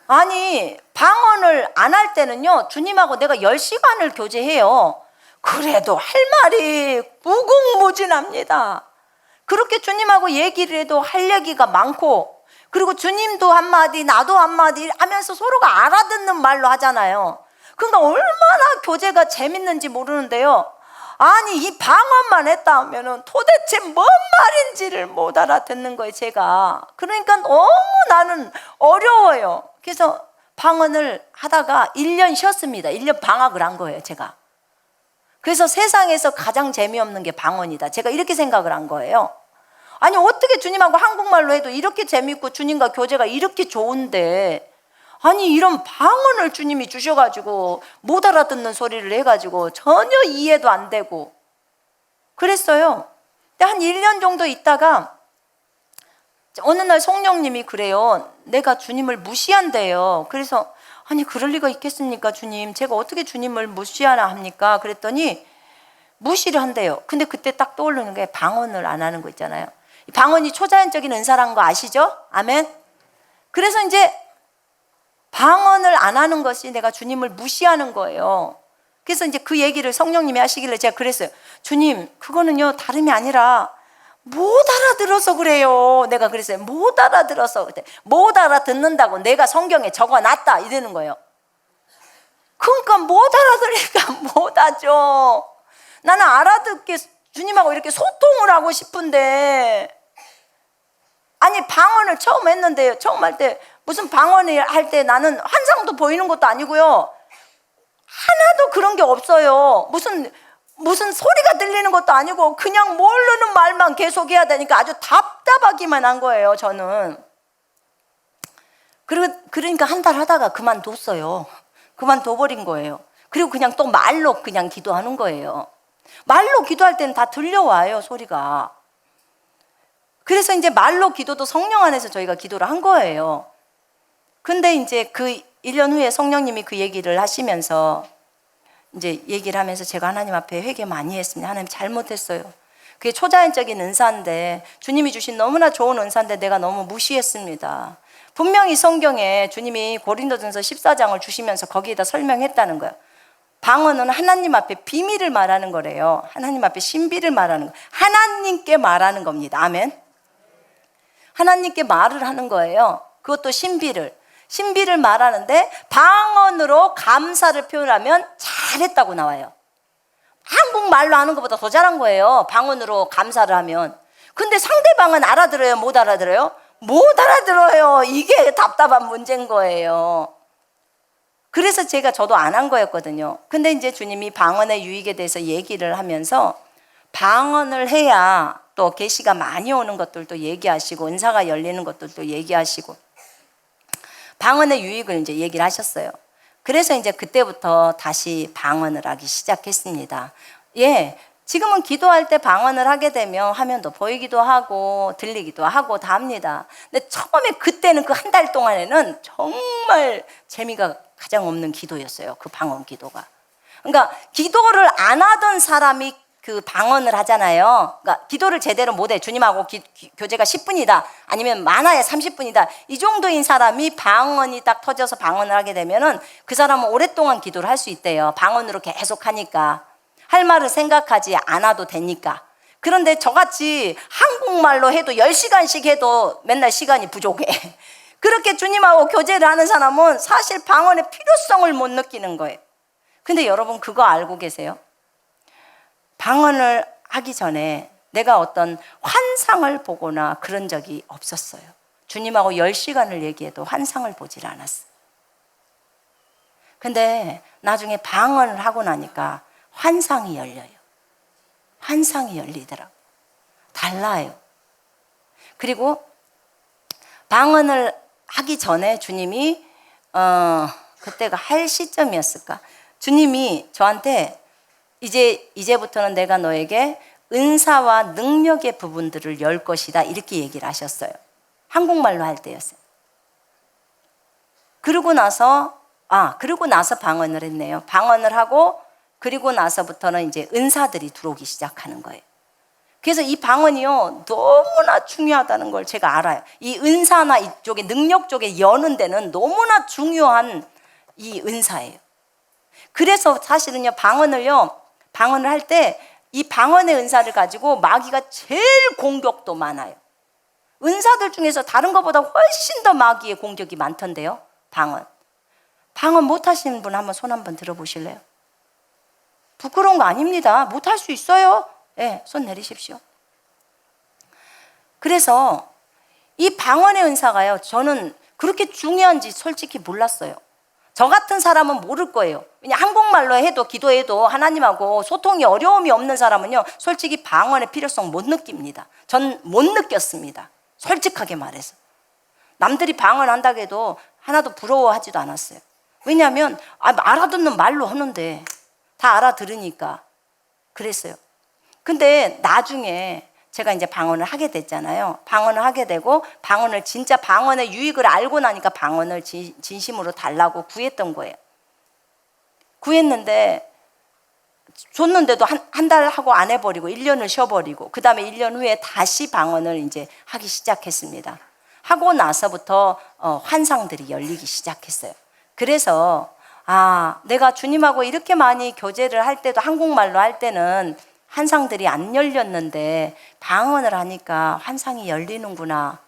아니, 방언을 안 할 때는요, 주님하고 내가 10시간을 교제해요. 그래도 할 말이 무궁무진합니다. 그렇게 주님하고 얘기를 해도 할 얘기가 많고, 그리고 주님도 한마디, 나도 한마디 하면서 서로가 알아듣는 말로 하잖아요. 그러니까 얼마나 교제가 재밌는지 모르는데요. 아니, 이 방언만 했다 하면은 도대체 뭔 말인지를 못 알아듣는 거예요, 제가. 그러니까 너무 나는 어려워요. 그래서 방언을 하다가 1년 쉬었습니다. 1년 방학을 한 거예요, 제가. 그래서 세상에서 가장 재미없는 게 방언이다. 제가 이렇게 생각을 한 거예요. 아니, 어떻게 주님하고 한국말로 해도 이렇게 재밌고 주님과 교제가 이렇게 좋은데, 아니, 이런 방언을 주님이 주셔가지고 못 알아듣는 소리를 해가지고 전혀 이해도 안 되고 그랬어요. 근데 한 1년 정도 있다가 어느 날 성령님이 그래요. 내가 주님을 무시한대요. 그래서 아니, 그럴 리가 있겠습니까, 주님? 제가 어떻게 주님을 무시하나 합니까? 그랬더니 무시를 한대요. 근데 그때 딱 떠오르는 게 방언을 안 하는 거 있잖아요. 방언이 초자연적인 은사라는 거 아시죠? 아멘. 그래서 이제 방언을 안 하는 것이 내가 주님을 무시하는 거예요. 그래서 이제 그 얘기를 성령님이 하시길래 제가 그랬어요. 주님, 그거는요, 다름이 아니라 못 알아들어서 그래요. 내가 그랬어요. 못 알아들어서. 못 알아듣는다고 내가 성경에 적어놨다 이러는 거예요. 그러니까 못 알아들으니까 못 하죠. 나는 알아듣게 주님하고 이렇게 소통을 하고 싶은데, 아니, 방언을 처음 했는데, 처음 할 때 무슨 방언을 할 때 나는 환상도 보이는 것도 아니고요, 하나도 그런 게 없어요. 무슨 소리가 들리는 것도 아니고 그냥 모르는 말만 계속 해야 되니까 아주 답답하기만 한 거예요, 저는. 그러니까 한 달 하다가 그만뒀어요. 그만둬버린 거예요. 그리고 그냥 또 말로 그냥 기도하는 거예요. 말로 기도할 때는 다 들려와요, 소리가. 그래서 이제 말로 기도도 성령 안에서 저희가 기도를 한 거예요. 근데 이제 그 1년 후에 성령님이 그 얘기를 하시면서 이제 얘기를 하면서 제가 하나님 앞에 회개 많이 했습니다. 하나님, 잘못했어요. 그게 초자연적인 은사인데, 주님이 주신 너무나 좋은 은사인데 내가 너무 무시했습니다. 분명히 성경에 주님이 고린도전서 14장을 주시면서 거기에다 설명했다는 거예요. 방언은 하나님 앞에 비밀을 말하는 거래요. 하나님 앞에 신비를 말하는 거예요. 하나님께 말하는 겁니다. 아멘. 하나님께 말을 하는 거예요. 그것도 신비를 말하는데 방언으로 감사를 표현하면 잘했다고 나와요. 한국말로 하는 것보다 더 잘한 거예요, 방언으로 감사를 하면. 근데 상대방은 알아들어요, 못 알아들어요? 못 알아들어요. 이게 답답한 문제인 거예요. 그래서 저도 안 한 거였거든요. 근데 이제 주님이 방언의 유익에 대해서 얘기를 하면서 방언을 해야 또 계시가 많이 오는 것들도 얘기하시고 은사가 열리는 것들도 얘기하시고 방언의 유익을 이제 얘기를 하셨어요. 그래서 이제 그때부터 다시 방언을 하기 시작했습니다. 예, 지금은 기도할 때 방언을 하게 되면 화면도 보이기도 하고 들리기도 하고 다 합니다. 근데 처음에 그때는 그 한 달 동안에는 정말 재미가 가장 없는 기도였어요, 그 방언 기도가. 그러니까 기도를 안 하던 사람이 그 방언을 하잖아요. 그러니까 기도를 제대로 못해. 주님하고 교제가 10분이다 아니면 많아야 30분이다 이 정도인 사람이 방언이 딱 터져서 방언을 하게 되면은 그 사람은 오랫동안 기도를 할 수 있대요. 방언으로 계속 하니까, 할 말을 생각하지 않아도 되니까. 그런데 저같이 한국말로 해도 10시간씩 해도 맨날 시간이 부족해. 그렇게 주님하고 교제를 하는 사람은 사실 방언의 필요성을 못 느끼는 거예요. 근데 여러분 그거 알고 계세요? 방언을 하기 전에 내가 어떤 환상을 보거나 그런 적이 없었어요. 주님하고 10시간을 얘기해도 환상을 보질 않았어요. 근데 나중에 방언을 하고 나니까 환상이 열려요. 환상이 열리더라고요. 달라요. 그리고 방언을 하기 전에 주님이 그때가 할 시점이었을까? 주님이 저한테 이제부터는 내가 너에게 은사와 능력의 부분들을 열 것이다 이렇게 얘기를 하셨어요. 한국말로 할 때였어요. 그러고 나서 방언을 했네요. 방언을 하고 그리고 나서부터는 이제 은사들이 들어오기 시작하는 거예요. 그래서 이 방언이요 너무나 중요하다는 걸 제가 알아요. 이 은사나 이쪽에 능력 쪽에 여는 데는 너무나 중요한 이 은사예요. 그래서 사실은요 방언을 할 때 이 방언의 은사를 가지고 마귀가 제일 공격도 많아요. 은사들 중에서 다른 것보다 훨씬 더 마귀의 공격이 많던데요. 방언 못 하시는 분 한번 손 한번 들어보실래요? 부끄러운 거 아닙니다. 못 할 수 있어요. 네, 손 내리십시오. 그래서 이 방언의 은사가요 저는 그렇게 중요한지 솔직히 몰랐어요. 저 같은 사람은 모를 거예요. 그냥 한국말로 해도 기도해도 하나님하고 소통이 어려움이 없는 사람은요 솔직히 방언의 필요성 못 느낍니다. 전 못 느꼈습니다. 솔직하게 말해서 남들이 방언한다고 해도 하나도 부러워하지도 않았어요. 왜냐하면 알아듣는 말로 하는데 다 알아들으니까 그랬어요. 근데 나중에 제가 이제 방언을 하게 됐잖아요. 방언을 하게 되고 방언을 진짜 방언의 유익을 알고 나니까 방언을 진심으로 달라고 구했던 거예요. 구했는데 줬는데도 한 달 하고 안 해버리고 1년을 쉬어버리고 그 다음에 1년 후에 다시 방언을 이제 하기 시작했습니다. 하고 나서부터 환상들이 열리기 시작했어요. 그래서 내가 주님하고 이렇게 많이 교제를 할 때도 한국말로 할 때는 환상들이 안 열렸는데 방언을 하니까 환상이 열리는구나.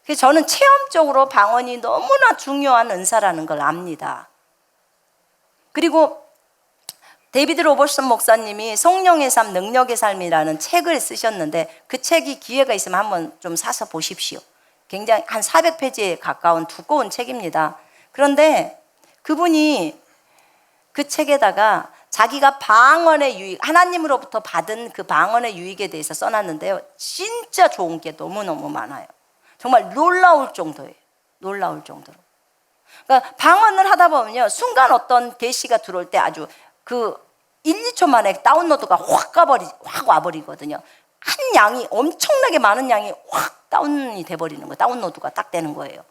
그래서 저는 체험적으로 방언이 너무나 중요한 은사라는 걸 압니다. 그리고 데이비드 로버슨 목사님이 성령의 삶, 능력의 삶이라는 책을 쓰셨는데 그 책이 기회가 있으면 한번 좀 사서 보십시오. 굉장히 한 400페이지에 가까운 두꺼운 책입니다. 그런데 그분이 그 책에다가 자기가 방언의 유익, 하나님으로부터 받은 그 방언의 유익에 대해서 써놨는데요. 진짜 좋은 게 너무너무 많아요. 정말 놀라울 정도예요. 놀라울 정도로. 그러니까 방언을 하다 보면요. 순간 어떤 계시가 들어올 때 아주 그 1, 2초 만에 다운로드가 확 와버리거든요. 한 양이 엄청나게 많은 양이 확 다운이 돼버리는 거예요. 다운로드가 딱 되는 거예요.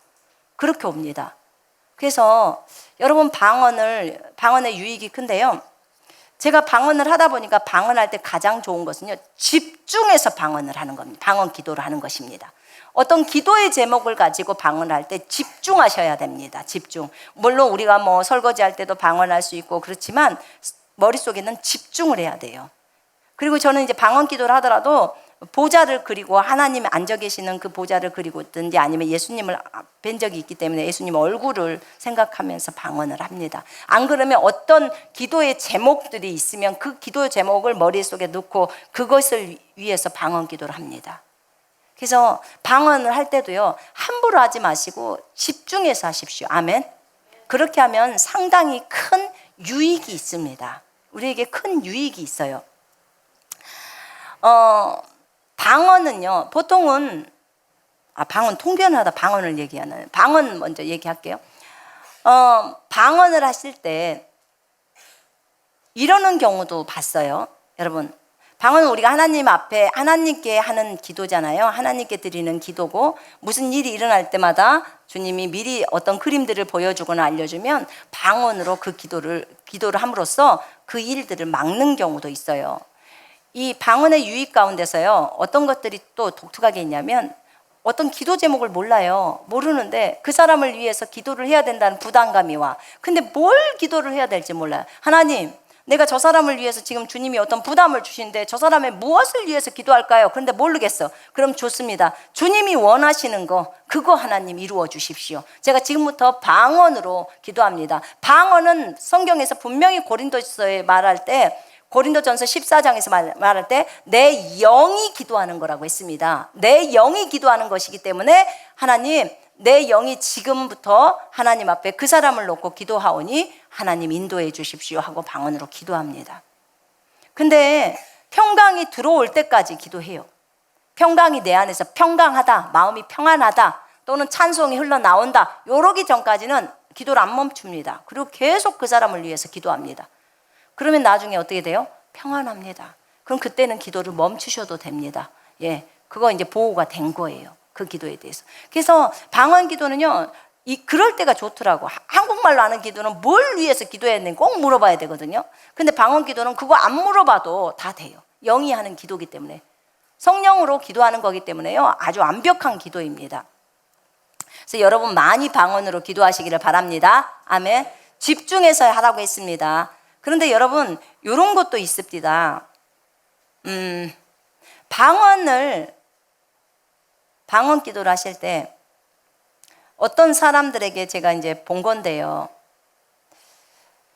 그렇게 옵니다. 그래서 여러분 방언의 유익이 큰데요. 제가 방언을 하다 보니까 방언할 때 가장 좋은 것은요. 집중해서 방언을 하는 겁니다. 방언 기도를 하는 것입니다. 어떤 기도의 제목을 가지고 방언할 때 집중하셔야 됩니다. 집중. 물론 우리가 뭐 설거지할 때도 방언할 수 있고 그렇지만 머릿속에는 집중을 해야 돼요. 그리고 저는 이제 방언 기도를 하더라도 보좌를 그리고 하나님이 앉아 계시는 그 보좌를 그리고 있든지 아니면 예수님을 뵌 적이 있기 때문에 예수님 얼굴을 생각하면서 방언을 합니다. 안 그러면 어떤 기도의 제목들이 있으면 그 기도의 제목을 머릿속에 넣고 그것을 위해서 방언 기도를 합니다. 그래서 방언을 할 때도요 함부로 하지 마시고 집중해서 하십시오. 아멘. 그렇게 하면 상당히 큰 유익이 있습니다. 우리에게 큰 유익이 있어요. 방언은요 보통은 방언 통변을 하다 방언을 얘기하는 방언 먼저 얘기할게요. 방언을 하실 때 이러는 경우도 봤어요. 여러분 방언은 우리가 하나님 앞에 하나님께 하는 기도잖아요. 하나님께 드리는 기도고 무슨 일이 일어날 때마다 주님이 미리 어떤 그림들을 보여주거나 알려주면 방언으로 그 기도를 함으로써 그 일들을 막는 경우도 있어요. 이 방언의 유익 가운데서요 어떤 것들이 또 독특하게 있냐면 어떤 기도 제목을 몰라요. 모르는데 그 사람을 위해서 기도를 해야 된다는 부담감이 와. 근데 뭘 기도를 해야 될지 몰라요. 하나님 내가 저 사람을 위해서 지금 주님이 어떤 부담을 주시는데 저 사람의 무엇을 위해서 기도할까요? 그런데 모르겠어. 그럼 좋습니다. 주님이 원하시는 거 그거 하나님 이루어 주십시오. 제가 지금부터 방언으로 기도합니다. 방언은 성경에서 분명히 고린도서에 말할 때, 고린도전서 14장에서 말할 때 내 영이 기도하는 거라고 했습니다. 내 영이 기도하는 것이기 때문에 하나님, 내 영이 지금부터 하나님 앞에 그 사람을 놓고 기도하오니 하나님 인도해 주십시오 하고 방언으로 기도합니다. 근데 평강이 들어올 때까지 기도해요. 평강이 내 안에서 평강하다, 마음이 평안하다, 또는 찬송이 흘러나온다, 요러기 전까지는 기도를 안 멈춥니다. 그리고 계속 그 사람을 위해서 기도합니다. 그러면 나중에 어떻게 돼요? 평안합니다. 그럼 그때는 기도를 멈추셔도 됩니다. 예, 그거 이제 보호가 된 거예요. 그 기도에 대해서. 그래서 방언 기도는요, 그럴 때가 좋더라고. 한국말로 하는 기도는 뭘 위해서 기도했는지 꼭 물어봐야 되거든요. 근데 방언 기도는 그거 안 물어봐도 다 돼요. 영이 하는 기도기 때문에. 성령으로 기도하는 거기 때문에요, 아주 완벽한 기도입니다. 그래서 여러분 많이 방언으로 기도하시기를 바랍니다. 아멘. 집중해서 하라고 했습니다. 그런데 여러분 이런 것도 있습니다. 방언 기도를 하실 때 어떤 사람들에게 제가 이제 본 건데요.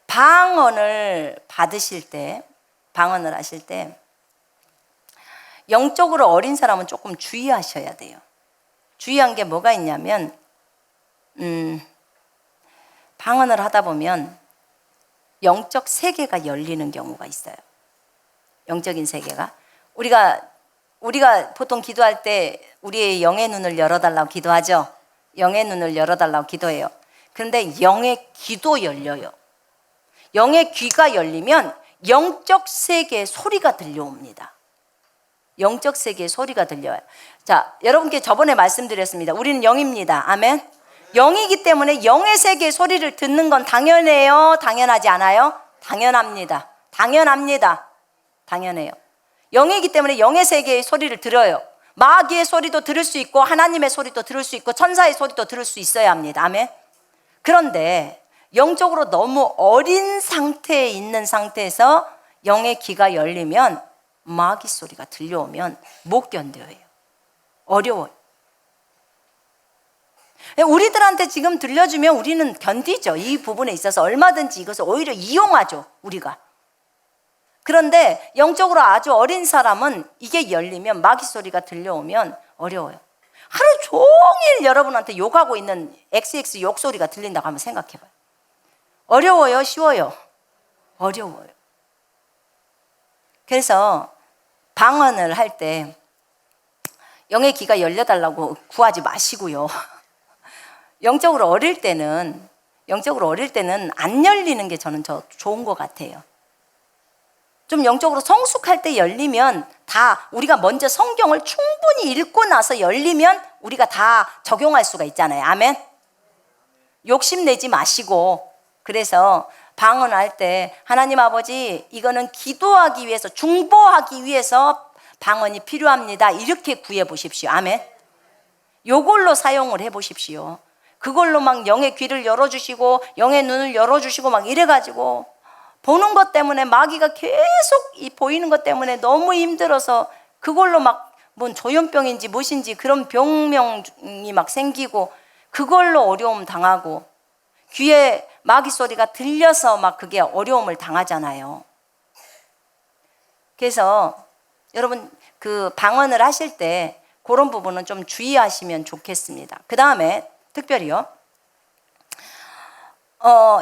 방언을 받으실 때, 방언을 하실 때 영적으로 어린 사람은 조금 주의하셔야 돼요. 주의한 게 뭐가 있냐면 방언을 하다 보면 영적 세계가 열리는 경우가 있어요. 영적인 세계가. 우리가 보통 기도할 때 우리의 영의 눈을 열어달라고 기도하죠. 영의 눈을 열어달라고 기도해요. 그런데 영의 귀도 열려요. 영의 귀가 열리면 영적 세계의 소리가 들려옵니다. 영적 세계의 소리가 들려요. 자, 여러분께 저번에 말씀드렸습니다. 우리는 영입니다. 아멘. 영이기 때문에 영의 세계의 소리를 듣는 건 당연해요? 당연하지 않아요? 당연합니다. 당연합니다. 당연해요. 영이기 때문에 영의 세계의 소리를 들어요. 마귀의 소리도 들을 수 있고 하나님의 소리도 들을 수 있고 천사의 소리도 들을 수 있어야 합니다. 아멘. 그런데 영적으로 너무 어린 상태에 있는 상태에서 영의 귀가 열리면 마귀 소리가 들려오면 못 견뎌요. 어려워요. 우리들한테 지금 들려주면 우리는 견디죠. 이 부분에 있어서 얼마든지 이것을 오히려 이용하죠, 우리가. 그런데 영적으로 아주 어린 사람은 이게 열리면, 마귀 소리가 들려오면 어려워요. 하루 종일 여러분한테 욕하고 있는 XX 욕소리가 들린다고 한번 생각해봐요. 어려워요? 쉬워요? 어려워요. 그래서 방언을 할 때 영의 귀가 열려달라고 구하지 마시고요. 영적으로 어릴 때는 안 열리는 게 저는 좋은 것 같아요. 좀 영적으로 성숙할 때 열리면 다 우리가 먼저 성경을 충분히 읽고 나서 열리면 우리가 다 적용할 수가 있잖아요. 아멘. 욕심내지 마시고, 그래서 방언할 때 하나님 아버지, 이거는 기도하기 위해서, 중보하기 위해서 방언이 필요합니다, 이렇게 구해 보십시오. 아멘. 요걸로 사용을 해 보십시오. 그걸로 막 영의 귀를 열어주시고 영의 눈을 열어주시고 막 이래가지고 보는 것 때문에 마귀가 계속 이 보이는 것 때문에 너무 힘들어서 그걸로 막 뭔 조현병인지 무엇인지 그런 병명이 막 생기고 그걸로 어려움 당하고 귀에 마귀 소리가 들려서 막 그게 어려움을 당하잖아요. 그래서 여러분 그 방언을 하실 때 그런 부분은 좀 주의하시면 좋겠습니다. 그 다음에 특별히요,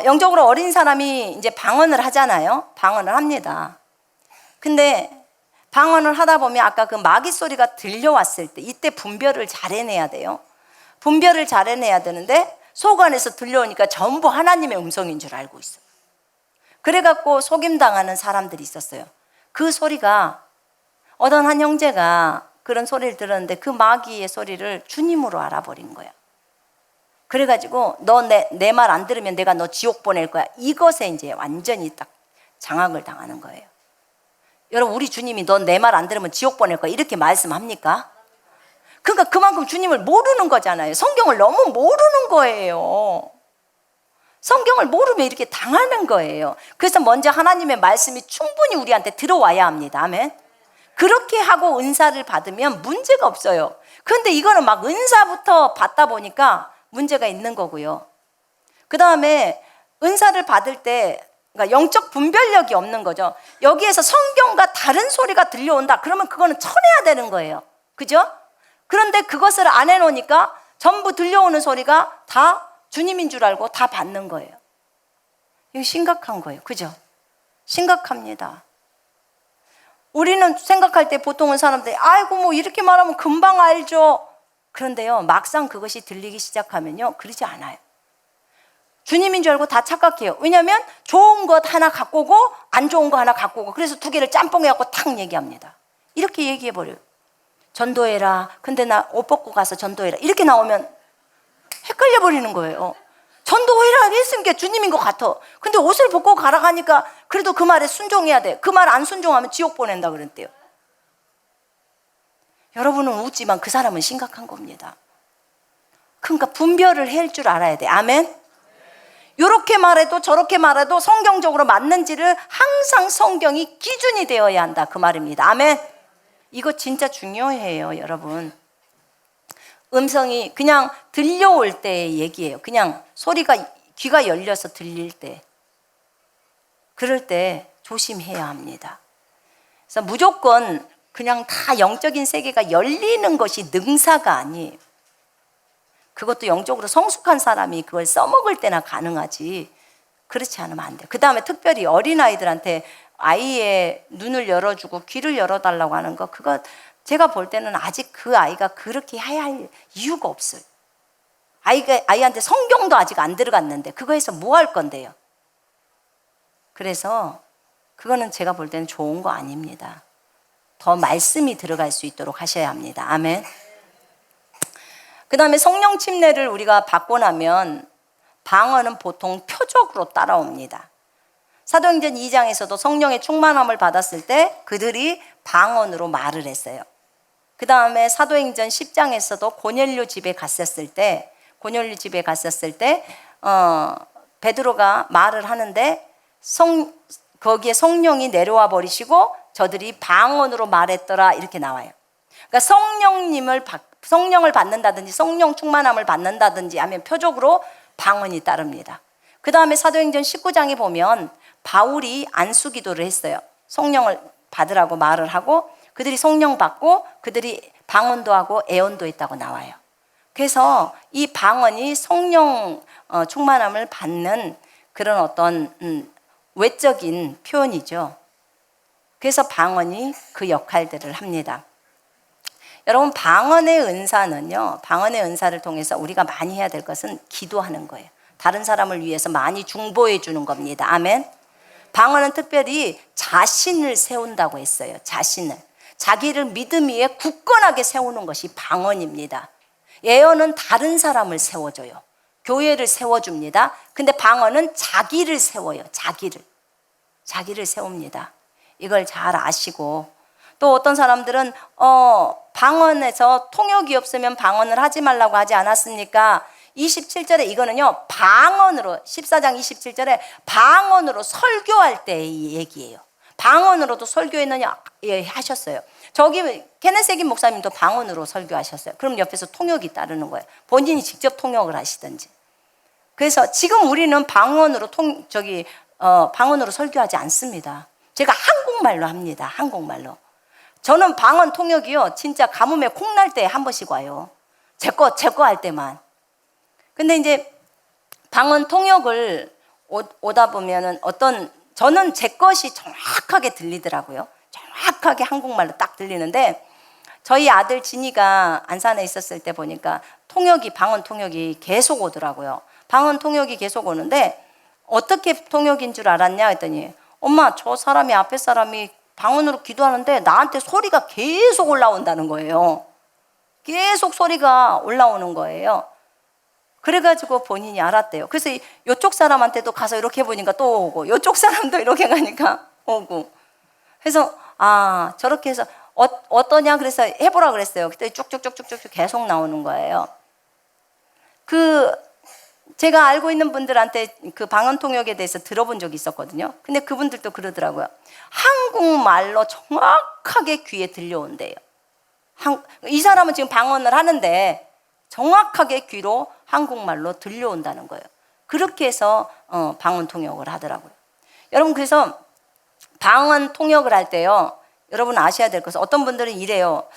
영적으로 어린 사람이 이제 방언을 하잖아요. 방언을 합니다. 근데 방언을 하다 보면 아까 그 마귀 소리가 들려왔을 때 이때 분별을 잘 해내야 돼요. 분별을 잘 해내야 되는데 속 안에서 들려오니까 전부 하나님의 음성인 줄 알고 있어요. 그래갖고 속임당하는 사람들이 있었어요. 그 소리가 어떤 한 형제가 그런 소리를 들었는데 그 마귀의 소리를 주님으로 알아버린 거야. 그래가지고 너 내 말 안 들으면 내가 너 지옥 보낼 거야. 이것에 이제 완전히 딱 장악을 당하는 거예요. 여러분, 우리 주님이 너 내 말 안 들으면 지옥 보낼 거야 이렇게 말씀합니까? 그러니까 그만큼 주님을 모르는 거잖아요. 성경을 너무 모르는 거예요. 성경을 모르면 이렇게 당하는 거예요. 그래서 먼저 하나님의 말씀이 충분히 우리한테 들어와야 합니다. 아멘. 그렇게 하고 은사를 받으면 문제가 없어요. 그런데 이거는 막 은사부터 받다 보니까 문제가 있는 거고요. 그 다음에 은사를 받을 때 그러니까 영적 분별력이 없는 거죠. 여기에서 성경과 다른 소리가 들려온다. 그러면 그거는 쳐내야 되는 거예요. 그죠? 그런데 그것을 안 해놓으니까 전부 들려오는 소리가 다 주님인 줄 알고 다 받는 거예요. 이거 심각한 거예요. 그죠? 심각합니다. 우리는 생각할 때 보통은 사람들이 아이고 뭐 이렇게 말하면 금방 알죠. 그런데요, 막상 그것이 들리기 시작하면요, 그러지 않아요. 주님인 줄 알고 다 착각해요. 왜냐하면 좋은 것 하나 갖고 오고 안 좋은 거 하나 갖고 오고, 그래서 두 개를 짬뽕해갖고 탁 얘기합니다. 이렇게 얘기해버려요. 전도해라. 근데 나 옷 벗고 가서 전도해라. 이렇게 나오면 헷갈려 버리는 거예요. 전도해라 했으면 게 주님인 것 같아. 근데 옷을 벗고 가라 하니까 그래도 그 말에 순종해야 돼. 그 말 안 순종하면 지옥 보낸다 그랬대요. 여러분은 웃지만 그 사람은 심각한 겁니다. 그러니까 분별을 할 줄 알아야 돼. 아멘. 이렇게 말해도 저렇게 말해도 성경적으로 맞는지를 항상 성경이 기준이 되어야 한다, 그 말입니다. 아멘. 이거 진짜 중요해요, 여러분. 음성이 그냥 들려올 때의 얘기예요. 그냥 소리가 귀가 열려서 들릴 때, 그럴 때 조심해야 합니다. 그래서 무조건 그냥 다 영적인 세계가 열리는 것이 능사가 아니에요. 그것도 영적으로 성숙한 사람이 그걸 써먹을 때나 가능하지, 그렇지 않으면 안 돼요. 그 다음에 특별히 어린아이들한테 아이의 눈을 열어주고 귀를 열어달라고 하는 거, 그거 제가 볼 때는 아직 그 아이가 그렇게 해야 할 이유가 없어요. 아이한테 성경도 아직 안 들어갔는데 그거 해서 뭐 할 건데요. 그래서 그거는 제가 볼 때는 좋은 거 아닙니다. 더 말씀이 들어갈 수 있도록 하셔야 합니다. 아멘. 그 다음에 성령 침례를 우리가 받고 나면 방언은 보통 표적으로 따라옵니다. 사도행전 2장에서도 성령의 충만함을 받았을 때 그들이 방언으로 말을 했어요. 그 다음에 사도행전 10장에서도 고넬료 집에 갔었을 때 베드로가 말을 하는데 거기에 성령이 내려와 버리시고 저들이 방언으로 말했더라, 이렇게 나와요. 그러니까 성령을 받는다든지 성령 충만함을 받는다든지 하면 표적으로 방언이 따릅니다. 그 다음에 사도행전 19장에 보면 바울이 안수기도를 했어요. 성령을 받으라고 말을 하고 그들이 성령 받고 그들이 방언도 하고 애언도 했다고 나와요. 그래서 이 방언이 성령 충만함을 받는 그런 어떤 외적인 표현이죠. 그래서 방언이 그 역할들을 합니다. 여러분, 방언의 은사를 통해서 우리가 많이 해야 될 것은 기도하는 거예요. 다른 사람을 위해서 많이 중보해 주는 겁니다. 아멘. 방언은 특별히 자신을 세운다고 했어요. 자기를 믿음 위에 굳건하게 세우는 것이 방언입니다. 예언은 다른 사람을 세워줘요. 교회를 세워줍니다. 근데 방언은 자기를 세워요. 자기를 세웁니다. 이걸 잘 아시고, 또 어떤 사람들은 방언에서 통역이 없으면 방언을 하지 말라고 하지 않았습니까? 27절에 이거는요, 방언으로, 14장 27절에 방언으로 설교할 때의 얘기예요. 방언으로도 설교했느냐? 예, 하셨어요. 저기 케네세긴 목사님도 방언으로 설교하셨어요. 그럼 옆에서 통역이 따르는 거예요. 본인이 직접 통역을 하시든지. 그래서 지금 우리는 방언으로 방언으로 설교하지 않습니다. 제가 한국말로 합니다. 한국말로. 저는 방언 통역이요, 진짜 가뭄에 콩 날 때 한 번씩 와요. 제 거 할 때만. 근데 이제 방언 통역을 오다 보면은 저는 제 것이 정확하게 들리더라고요. 정확하게 한국말로 딱 들리는데, 저희 아들 진이가 안산에 있었을 때 보니까 방언 통역이 계속 오더라고요. 방언 통역이 계속 오는데 어떻게 통역인 줄 알았냐 했더니, 엄마, 저 사람이 앞에 사람이 방언으로 기도하는데 나한테 소리가 계속 올라온다는 거예요. 계속 소리가 올라오는 거예요. 그래가지고 본인이 알았대요. 그래서 이쪽 사람한테도 가서 이렇게 해보니까 또 오고, 이쪽 사람도 이렇게 가니까 오고. 그래서 저렇게 해서 어떠냐 그래서 해보라 그랬어요. 그때 쭉쭉쭉쭉쭉 계속 나오는 거예요. 제가 알고 있는 분들한테 그 방언통역에 대해서 들어본 적이 있었거든요. 근데 그분들도 그러더라고요. 한국말로 정확하게 귀에 들려온대요. 이 사람은 지금 방언을 하는데 정확하게 귀로 한국말로 들려온다는 거예요. 그렇게 해서 방언통역을 하더라고요. 여러분, 그래서 방언통역을 할 때요, 여러분 아셔야 될 것은, 어떤 분들은 이래요.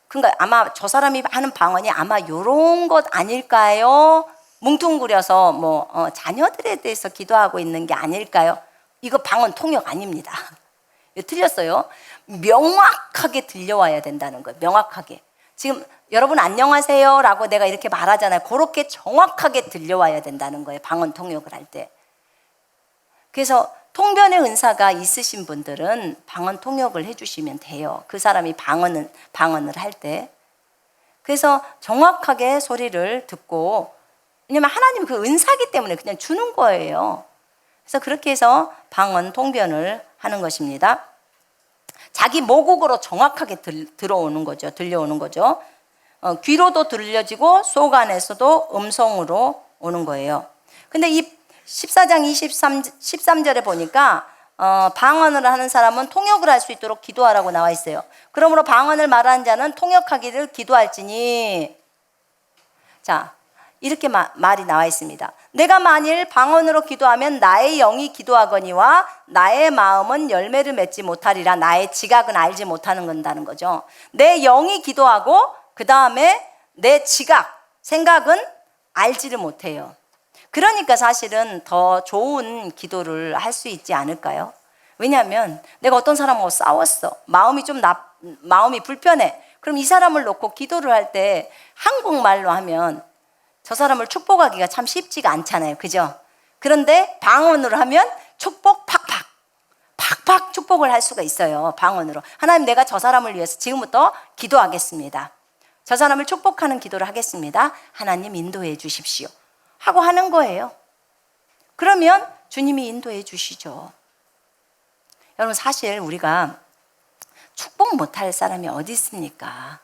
그러니까 아마 저 사람이 하는 방언이 아마 요런 것 아닐까요? 뭉뚱그려서 자녀들에 대해서 기도하고 있는 게 아닐까요? 이거 방언통역 아닙니다. 틀렸어요. 명확하게 들려와야 된다는 거예요. 명확하게. 지금 여러분 안녕하세요 라고 내가 이렇게 말하잖아요. 그렇게 정확하게 들려와야 된다는 거예요. 방언통역을 할 때. 그래서 통변의 은사가 있으신 분들은 방언통역을 해주시면 돼요. 그 사람이 방언을 할 때. 그래서 정확하게 소리를 듣고, 왜냐면 하나님 그 은사기 때문에 그냥 주는 거예요. 그래서 그렇게 해서 방언 통변을 하는 것입니다. 자기 모국으로 정확하게 들려오는 거죠. 귀로도 들려지고 속 안에서도 음성으로 오는 거예요. 근데 이 14장 13절에 보니까 방언을 하는 사람은 통역을 할 수 있도록 기도하라고 나와 있어요. 그러므로 방언을 말하는 자는 통역하기를 기도할지니. 자, 이렇게 말이 나와 있습니다. 내가 만일 방언으로 기도하면 나의 영이 기도하거니와 나의 마음은 열매를 맺지 못하리라. 나의 지각은 알지 못하는 건다는 거죠. 내 영이 기도하고 그 다음에 내 지각, 생각은 알지를 못해요. 그러니까 사실은 더 좋은 기도를 할 수 있지 않을까요? 왜냐하면 내가 어떤 사람하고 싸웠어. 마음이 불편해. 그럼 이 사람을 놓고 기도를 할 때 한국말로 하면 저 사람을 축복하기가 참 쉽지가 않잖아요. 그죠? 그런데 방언으로 하면 축복 팍팍 축복을 할 수가 있어요. 방언으로. 하나님, 내가 저 사람을 위해서 지금부터 기도하겠습니다. 저 사람을 축복하는 기도를 하겠습니다. 하나님 인도해 주십시오. 하고 하는 거예요. 그러면 주님이 인도해 주시죠. 여러분, 사실 우리가 축복 못할 사람이 어디 있습니까?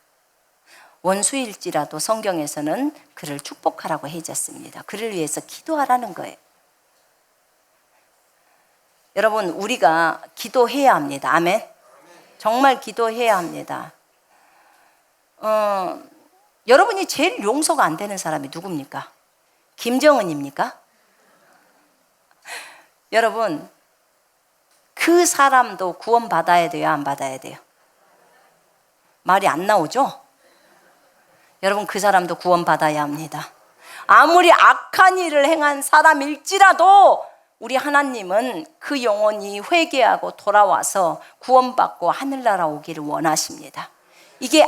원수일지라도 성경에서는 그를 축복하라고 해줬습니다. 그를 위해서 기도하라는 거예요. 여러분, 우리가 기도해야 합니다. 아멘. 정말 기도해야 합니다. 여러분이 제일 용서가 안 되는 사람이 누굽니까? 김정은입니까? 여러분, 그 사람도 구원받아야 돼요, 안 받아야 돼요? 말이 안 나오죠? 여러분, 그 사람도 구원받아야 합니다. 아무리 악한 일을 행한 사람일지라도 우리 하나님은 그 영혼이 회개하고 돌아와서 구원받고 하늘나라 오기를 원하십니다. 이게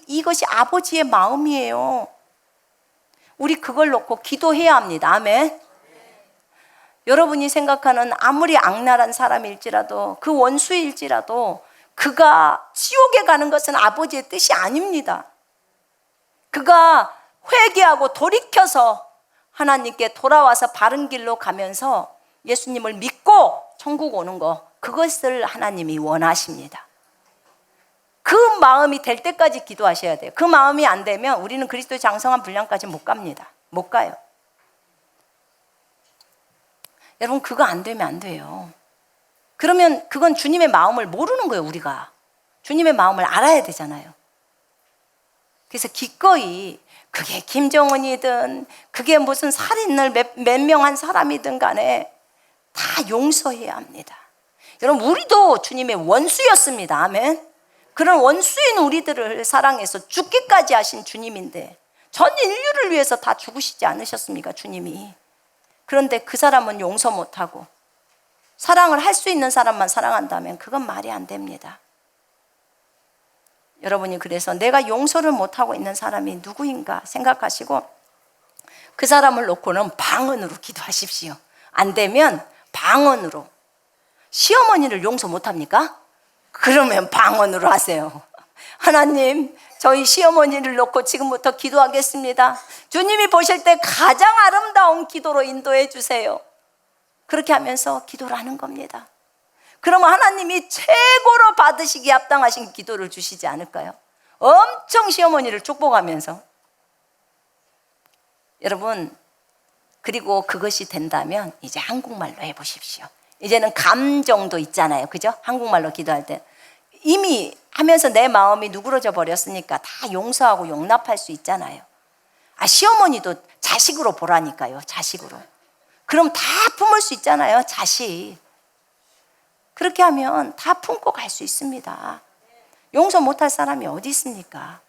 이것이 아버지의 마음이에요. 우리 그걸 놓고 기도해야 합니다. 아멘. 여러분이 생각하는 아무리 악랄한 사람일지라도, 그 원수일지라도 그가 지옥에 가는 것은 아버지의 뜻이 아닙니다. 그가 회개하고 돌이켜서 하나님께 돌아와서 바른 길로 가면서 예수님을 믿고 천국 오는 거, 그것을 하나님이 원하십니다. 그 마음이 될 때까지 기도하셔야 돼요. 그 마음이 안 되면 우리는 그리스도의 장성한 분량까지 못 갑니다. 못 가요. 여러분, 그거 안 되면 안 돼요. 그러면 그건 주님의 마음을 모르는 거예요. 우리가 주님의 마음을 알아야 되잖아요. 그래서 기꺼이, 그게 김정은이든 그게 무슨 살인을 몇 명 한 사람이든 간에 다 용서해야 합니다. 여러분, 우리도 주님의 원수였습니다. 아멘. 그런 원수인 우리들을 사랑해서 죽기까지 하신 주님인데 전 인류를 위해서 다 죽으시지 않으셨습니까? 주님이. 그런데 그 사람은 용서 못하고 사랑을 할 수 있는 사람만 사랑한다면 그건 말이 안 됩니다. 여러분이 그래서 내가 용서를 못하고 있는 사람이 누구인가 생각하시고 그 사람을 놓고는 방언으로 기도하십시오. 안 되면 방언으로. 시어머니를 용서 못합니까? 그러면 방언으로 하세요. 하나님, 저희 시어머니를 놓고 지금부터 기도하겠습니다. 주님이 보실 때 가장 아름다운 기도로 인도해 주세요. 그렇게 하면서 기도를 하는 겁니다. 그러면 하나님이 최고로 받으시기에 합당하신 기도를 주시지 않을까요? 엄청 시어머니를 축복하면서. 여러분, 그리고 그것이 된다면 이제 한국말로 해보십시오. 이제는 감정도 있잖아요. 그죠? 한국말로 기도할 때. 이미 하면서 내 마음이 누그러져 버렸으니까 다 용서하고 용납할 수 있잖아요. 시어머니도 자식으로 보라니까요. 자식으로. 그럼 다 품을 수 있잖아요. 자식. 그렇게 하면 다 품고 갈 수 있습니다. 용서 못할 사람이 어디 있습니까?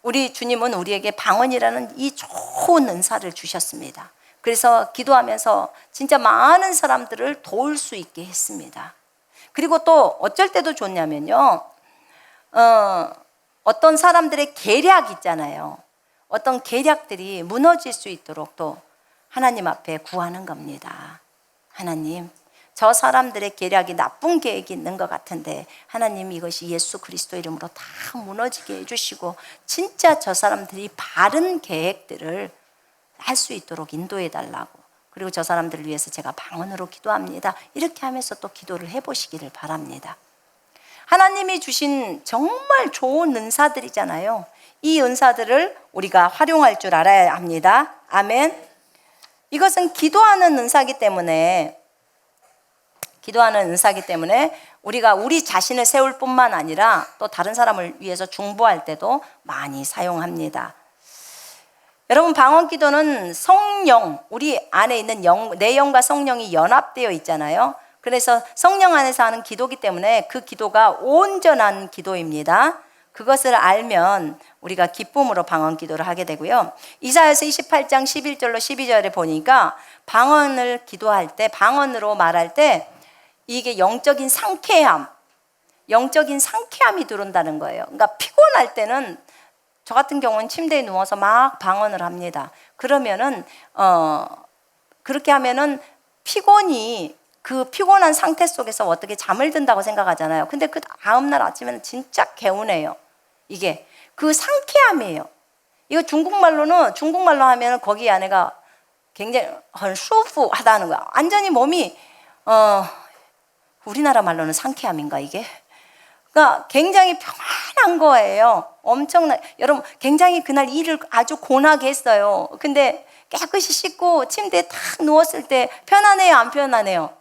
우리 주님은 우리에게 방언이라는 이 좋은 은사를 주셨습니다. 그래서 기도하면서 진짜 많은 사람들을 도울 수 있게 했습니다. 그리고 또 어쩔 때도 좋냐면요, 어떤 사람들의 계략 있잖아요. 어떤 계략들이 무너질 수 있도록 또 하나님 앞에 구하는 겁니다. 하나님, 저 사람들의 계략이 나쁜 계획이 있는 것 같은데 하나님 이것이 예수 그리스도 이름으로 다 무너지게 해주시고 진짜 저 사람들이 바른 계획들을 할 수 있도록 인도해 달라고, 그리고 저 사람들을 위해서 제가 방언으로 기도합니다. 이렇게 하면서 또 기도를 해보시기를 바랍니다. 하나님이 주신 정말 좋은 은사들이잖아요. 이 은사들을 우리가 활용할 줄 알아야 합니다. 아멘. 이것은 기도하는 은사이기 때문에 우리가 우리 자신을 세울 뿐만 아니라 또 다른 사람을 위해서 중보할 때도 많이 사용합니다. 여러분, 방언 기도는 성령, 우리 안에 있는 내 영과 성령이 연합되어 있잖아요. 그래서 성령 안에서 하는 기도이기 때문에 그 기도가 온전한 기도입니다. 그것을 알면 우리가 기쁨으로 방언 기도를 하게 되고요. 이사야서 28장 11절로 12절에 보니까 방언을 기도할 때, 방언으로 말할 때 이게 영적인 상쾌함이 들어온다는 거예요. 그러니까 피곤할 때는 저 같은 경우는 침대에 누워서 막 방언을 합니다. 그러면은 그렇게 하면은 그 피곤한 상태 속에서 어떻게 잠을 든다고 생각하잖아요. 근데 그 다음날 아침에는 진짜 개운해요. 이게 그 상쾌함이에요. 이거 중국말로 하면은 거기 안에가 굉장히 很舒服 하다는 거야. 완전히 몸이 우리나라 말로는 상쾌함인가 이게? 그러니까 굉장히 평안한 거예요. 여러분, 굉장히 그날 일을 아주 고나게 했어요. 근데 깨끗이 씻고 침대에 탁 누웠을 때 편안해요, 안 편안해요?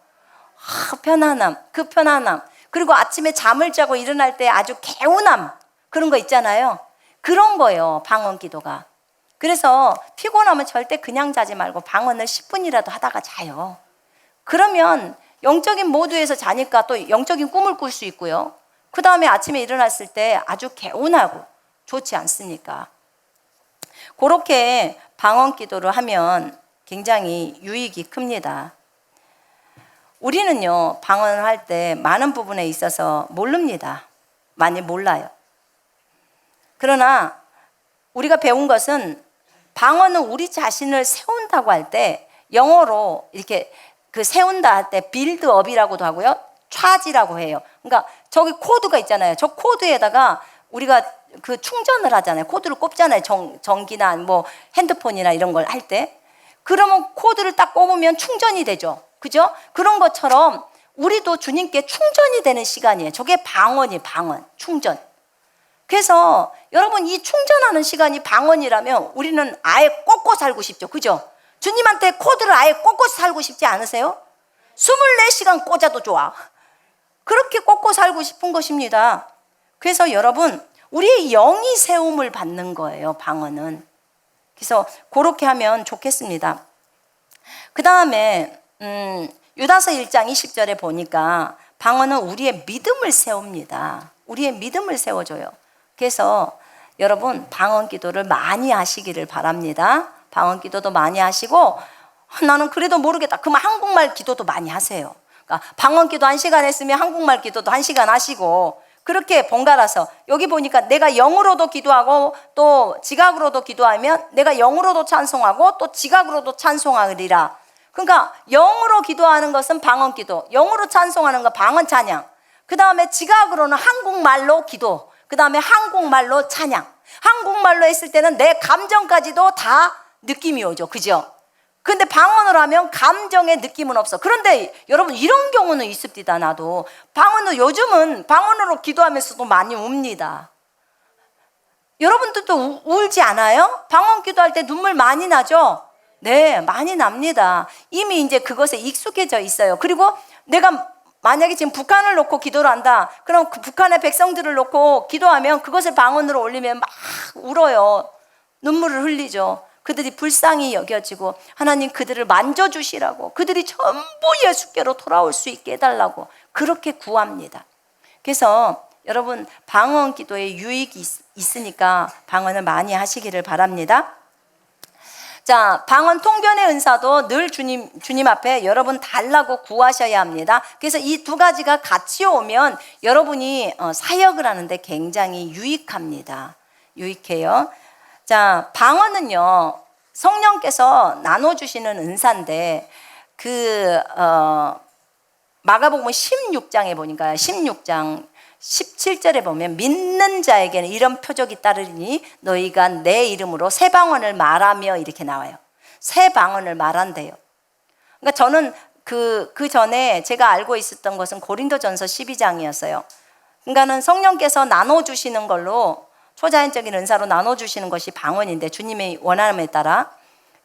편안함, 그 편안함. 그리고 아침에 잠을 자고 일어날 때 아주 개운함, 그런 거 있잖아요. 그런 거예요, 방언 기도가. 그래서 피곤하면 절대 그냥 자지 말고 방언을 10분이라도 하다가 자요. 그러면 영적인 모드에서 자니까 또 영적인 꿈을 꿀 수 있고요. 그 다음에 아침에 일어났을 때 아주 개운하고 좋지 않습니까? 그렇게 방언 기도를 하면 굉장히 유익이 큽니다. 우리는요, 방언을 할 때 많은 부분에 있어서 모릅니다. 많이 몰라요. 그러나 우리가 배운 것은 방언은 우리 자신을 세운다고 할 때 영어로 이렇게 그 세운다 할 때 빌드업이라고도 하고요, 차지라고 해요. 그러니까 저기 코드가 있잖아요. 저 코드에다가 우리가 그 충전을 하잖아요. 코드를 꼽잖아요. 전기나 뭐 핸드폰이나 이런 걸 할 때. 그러면 코드를 딱 꼽으면 충전이 되죠. 그죠? 그런 것처럼 우리도 주님께 충전이 되는 시간이에요. 저게 방언, 충전. 그래서 여러분, 이 충전하는 시간이 방언이라면 우리는 아예 꽂고 살고 싶죠. 그죠? 주님한테 코드를 아예 꽂고 살고 싶지 않으세요? 24시간 꽂아도 좋아. 그렇게 꽂고 살고 싶은 것입니다. 그래서 여러분, 우리의 영이 세움을 받는 거예요, 방언은. 그래서 그렇게 하면 좋겠습니다. 그 다음에 유다서 1장 20절에 보니까 방언은 우리의 믿음을 세웁니다. 우리의 믿음을 세워줘요. 그래서 여러분, 방언 기도를 많이 하시기를 바랍니다. 방언 기도도 많이 하시고, 나는 그래도 모르겠다, 그러면 한국말 기도도 많이 하세요. 그러니까 방언 기도 1시간 했으면 한국말 기도도 1시간 하시고, 그렇게 번갈아서, 여기 보니까 내가 영으로도 기도하고 또 지각으로도 기도하면 내가 영으로도 찬송하고 또 지각으로도 찬송하리라. 그러니까 영으로 기도하는 것은 방언 기도, 영으로 찬송하는 건 방언 찬양, 그 다음에 지각으로는 한국말로 기도, 그 다음에 한국말로 찬양. 한국말로 했을 때는 내 감정까지도 다 느낌이 오죠. 그죠? 근데 방언으로 하면 감정의 느낌은 없어. 그런데 여러분, 이런 경우는 있습니다. 나도 요즘은 방언으로 기도하면서도 많이 웁니다. 여러분들도 울지 않아요? 방언 기도할 때 눈물 많이 나죠? 네, 많이 납니다. 이미 이제 그것에 익숙해져 있어요. 그리고 내가 만약에 지금 북한을 놓고 기도를 한다. 그럼 그 북한의 백성들을 놓고 기도하면 그것을 방언으로 올리면 막 울어요. 눈물을 흘리죠. 그들이 불쌍히 여겨지고 하나님 그들을 만져주시라고, 그들이 전부 예수께로 돌아올 수 있게 해달라고 그렇게 구합니다. 그래서 여러분, 방언 기도에 유익이 있으니까 방언을 많이 하시기를 바랍니다. 자, 방언 통변의 은사도 늘 주님 앞에 여러분 달라고 구하셔야 합니다. 그래서 이 두 가지가 같이 오면 여러분이 사역을 하는데 굉장히 유익합니다. 유익해요. 자, 방언은요, 성령께서 나눠주시는 은사인데, 마가복음 16장에 보니까 16장 17절에 보면 믿는 자에게는 이런 표적이 따르니 너희가 내 이름으로 새 방언을 말하며 이렇게 나와요. 새 방언을 말한대요. 그러니까 저는 그 전에 제가 알고 있었던 것은 고린도전서 12장이었어요. 그러니까는 성령께서 나눠주시는 걸로 초자연적인 은사로 나눠주시는 것이 방언인데 주님의 원함에 따라.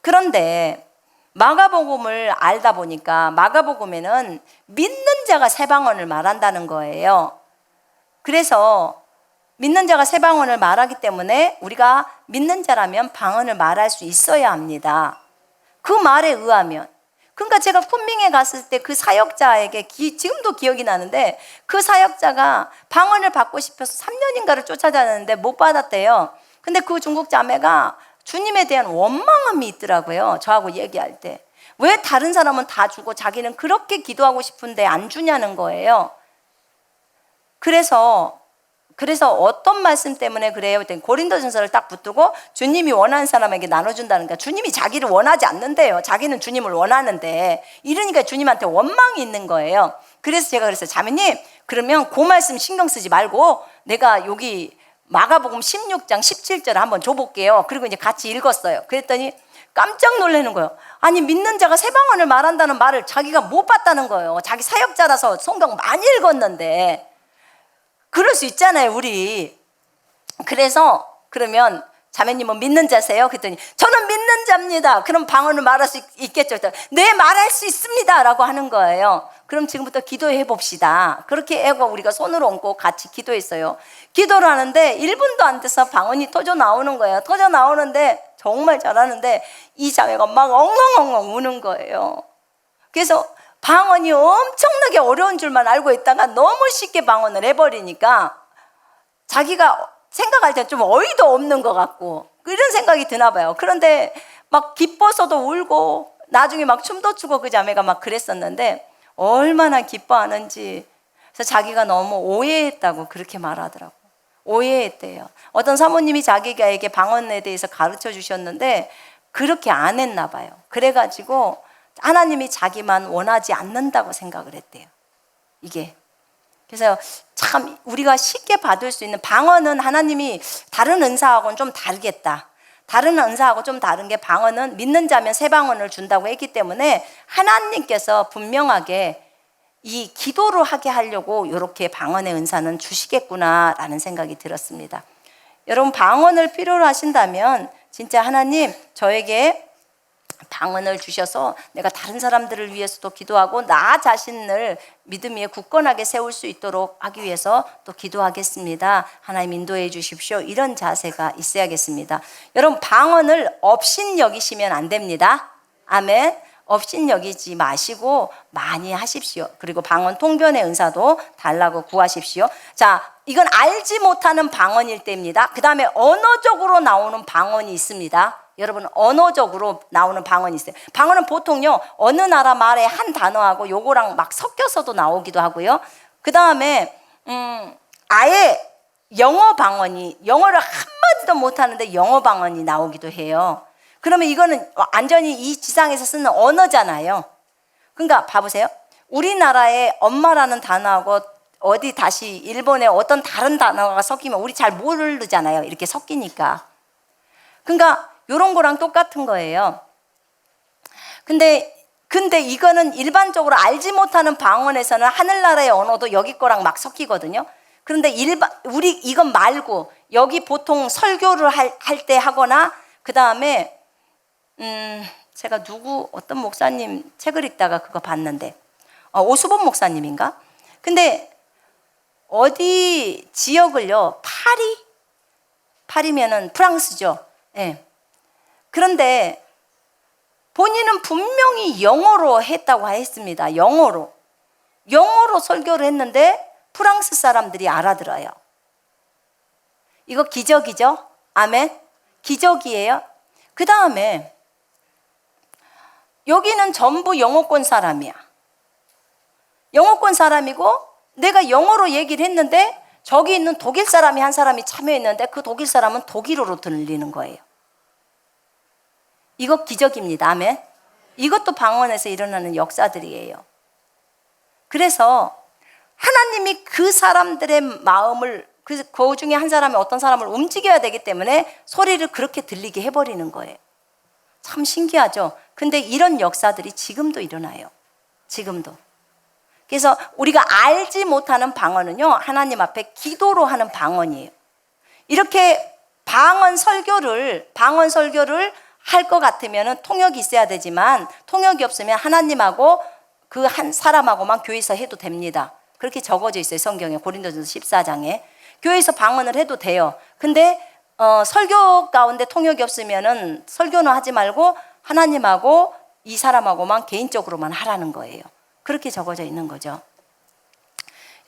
그런데 마가복음을 알다 보니까 마가복음에는 믿는 자가 새 방언을 말한다는 거예요. 그래서 믿는 자가 새 방언을 말하기 때문에 우리가 믿는 자라면 방언을 말할 수 있어야 합니다. 그 말에 의하면. 그러니까 제가 쿤밍에 갔을 때 그 사역자에게 지금도 기억이 나는데, 그 사역자가 방언을 받고 싶어서 3년인가를 쫓아다녔는데 못 받았대요. 근데 그 중국 자매가 주님에 대한 원망함이 있더라고요. 저하고 얘기할 때. 왜 다른 사람은 다 주고 자기는 그렇게 기도하고 싶은데 안 주냐는 거예요. 그래서 어떤 말씀 때문에 그래요? 고린도전서를 딱 붙들고 주님이 원하는 사람에게 나눠준다는 거야. 주님이 자기를 원하지 않는데요. 자기는 주님을 원하는데, 이러니까 주님한테 원망이 있는 거예요. 그래서 제가 그랬어요. 자매님, 그러면 그 말씀 신경 쓰지 말고 내가 여기 마가복음 16장 17절을 한번 줘볼게요. 그리고 이제 같이 읽었어요. 그랬더니 깜짝 놀라는 거예요. 아니, 믿는 자가 새 방언을 말한다는 말을 자기가 못 봤다는 거예요. 자기 사역자라서 성경 많이 읽었는데. 그럴 수 있잖아요, 우리. 그래서 그러면 자매님은 믿는 자세요? 그랬더니 저는 믿는 자입니다. 그럼 방언을 말할 수 있겠죠? 네, 말할 수 있습니다 라고 하는 거예요. 그럼 지금부터 기도해 봅시다. 그렇게 하고 우리가 손을 얹고 같이 기도했어요. 기도를 하는데 1분도 안 돼서 방언이 터져 나오는 거예요. 터져 나오는데 정말 잘하는데 이 자매가 막 엉엉엉엉 우는 거예요. 그래서 방언이 엄청나게 어려운 줄만 알고 있다가 너무 쉽게 방언을 해버리니까 자기가 생각할 때 좀 어이도 없는 것 같고 이런 생각이 드나 봐요. 그런데 막 기뻐서도 울고 나중에 막 춤도 추고 그 자매가 막 그랬었는데 얼마나 기뻐하는지. 그래서 자기가 너무 오해했다고 그렇게 말하더라고. 오해했대요. 어떤 사모님이 자기에게 방언에 대해서 가르쳐 주셨는데 그렇게 안 했나 봐요. 그래가지고 하나님이 자기만 원하지 않는다고 생각을 했대요. 이게. 그래서 참 우리가 쉽게 받을 수 있는 방언은 하나님이 다른 은사하고는 좀 다르겠다. 다른 은사하고 좀 다른 게 방언은 믿는 자면 새 방언을 준다고 했기 때문에 하나님께서 분명하게 이 기도를 하게 하려고 이렇게 방언의 은사는 주시겠구나라는 생각이 들었습니다. 여러분, 방언을 필요로 하신다면 진짜 하나님 저에게 방언을 주셔서 내가 다른 사람들을 위해서도 기도하고 나 자신을 믿음 위에 굳건하게 세울 수 있도록 하기 위해서 또 기도하겠습니다. 하나님 인도해 주십시오. 이런 자세가 있어야겠습니다. 여러분, 방언을 업신여기시면 안 됩니다. 아멘. 업신여기지 마시고 많이 하십시오. 그리고 방언 통변의 은사도 달라고 구하십시오. 자, 이건 알지 못하는 방언일 때입니다. 그 다음에 언어적으로 나오는 방언이 있습니다. 여러분, 언어적으로 나오는 방언이 있어요. 방언은 보통요 어느 나라 말의 한 단어하고 요거랑 막 섞여서도 나오기도 하고요. 그 다음에 아예 영어 방언이, 영어를 한마디도 못하는데 영어 방언이 나오기도 해요. 그러면 이거는 완전히 이 지상에서 쓰는 언어잖아요. 그러니까 봐보세요. 우리나라의 엄마라는 단어하고 어디 다시 일본의 어떤 다른 단어가 섞이면 우리 잘 모르잖아요. 이렇게 섞이니까. 그러니까 이런 거랑 똑같은 거예요. 근데 이거는 일반적으로 알지 못하는 방언에서는 하늘나라의 언어도 여기 거랑 막 섞이거든요. 그런데 이건 말고 여기 보통 설교를 할 때 하거나 그 다음에 제가 어떤 목사님 책을 읽다가 그거 봤는데, 오수본 목사님인가? 근데 어디 지역을요, 파리면은 프랑스죠. 예. 그런데 본인은 분명히 영어로 했다고 했습니다. 영어로 설교를 했는데 프랑스 사람들이 알아들어요. 이거 기적이죠? 아멘? 기적이에요. 그 다음에 여기는 전부 영어권 사람이야. 영어권 사람이고 내가 영어로 얘기를 했는데 저기 있는 독일 사람이 한 사람이 참여했는데 그 독일 사람은 독일어로 들리는 거예요. 이거 기적입니다. 아멘? 이것도 방언에서 일어나는 역사들이에요. 그래서 하나님이 그 사람들의 마음을, 그 중에 한 사람이 어떤 사람을 움직여야 되기 때문에 소리를 그렇게 들리게 해버리는 거예요. 참 신기하죠? 근데 이런 역사들이 지금도 일어나요. 지금도. 그래서 우리가 알지 못하는 방언은요, 하나님 앞에 기도로 하는 방언이에요. 이렇게 방언 설교를 할 것 같으면 통역이 있어야 되지만 통역이 없으면 하나님하고 그 한 사람하고만 교회에서 해도 됩니다. 그렇게 적어져 있어요. 성경에 고린도전서 14장에. 교회에서 방언을 해도 돼요. 근데 설교 가운데 통역이 없으면은 설교는 하지 말고 하나님하고 이 사람하고만 개인적으로만 하라는 거예요. 그렇게 적어져 있는 거죠.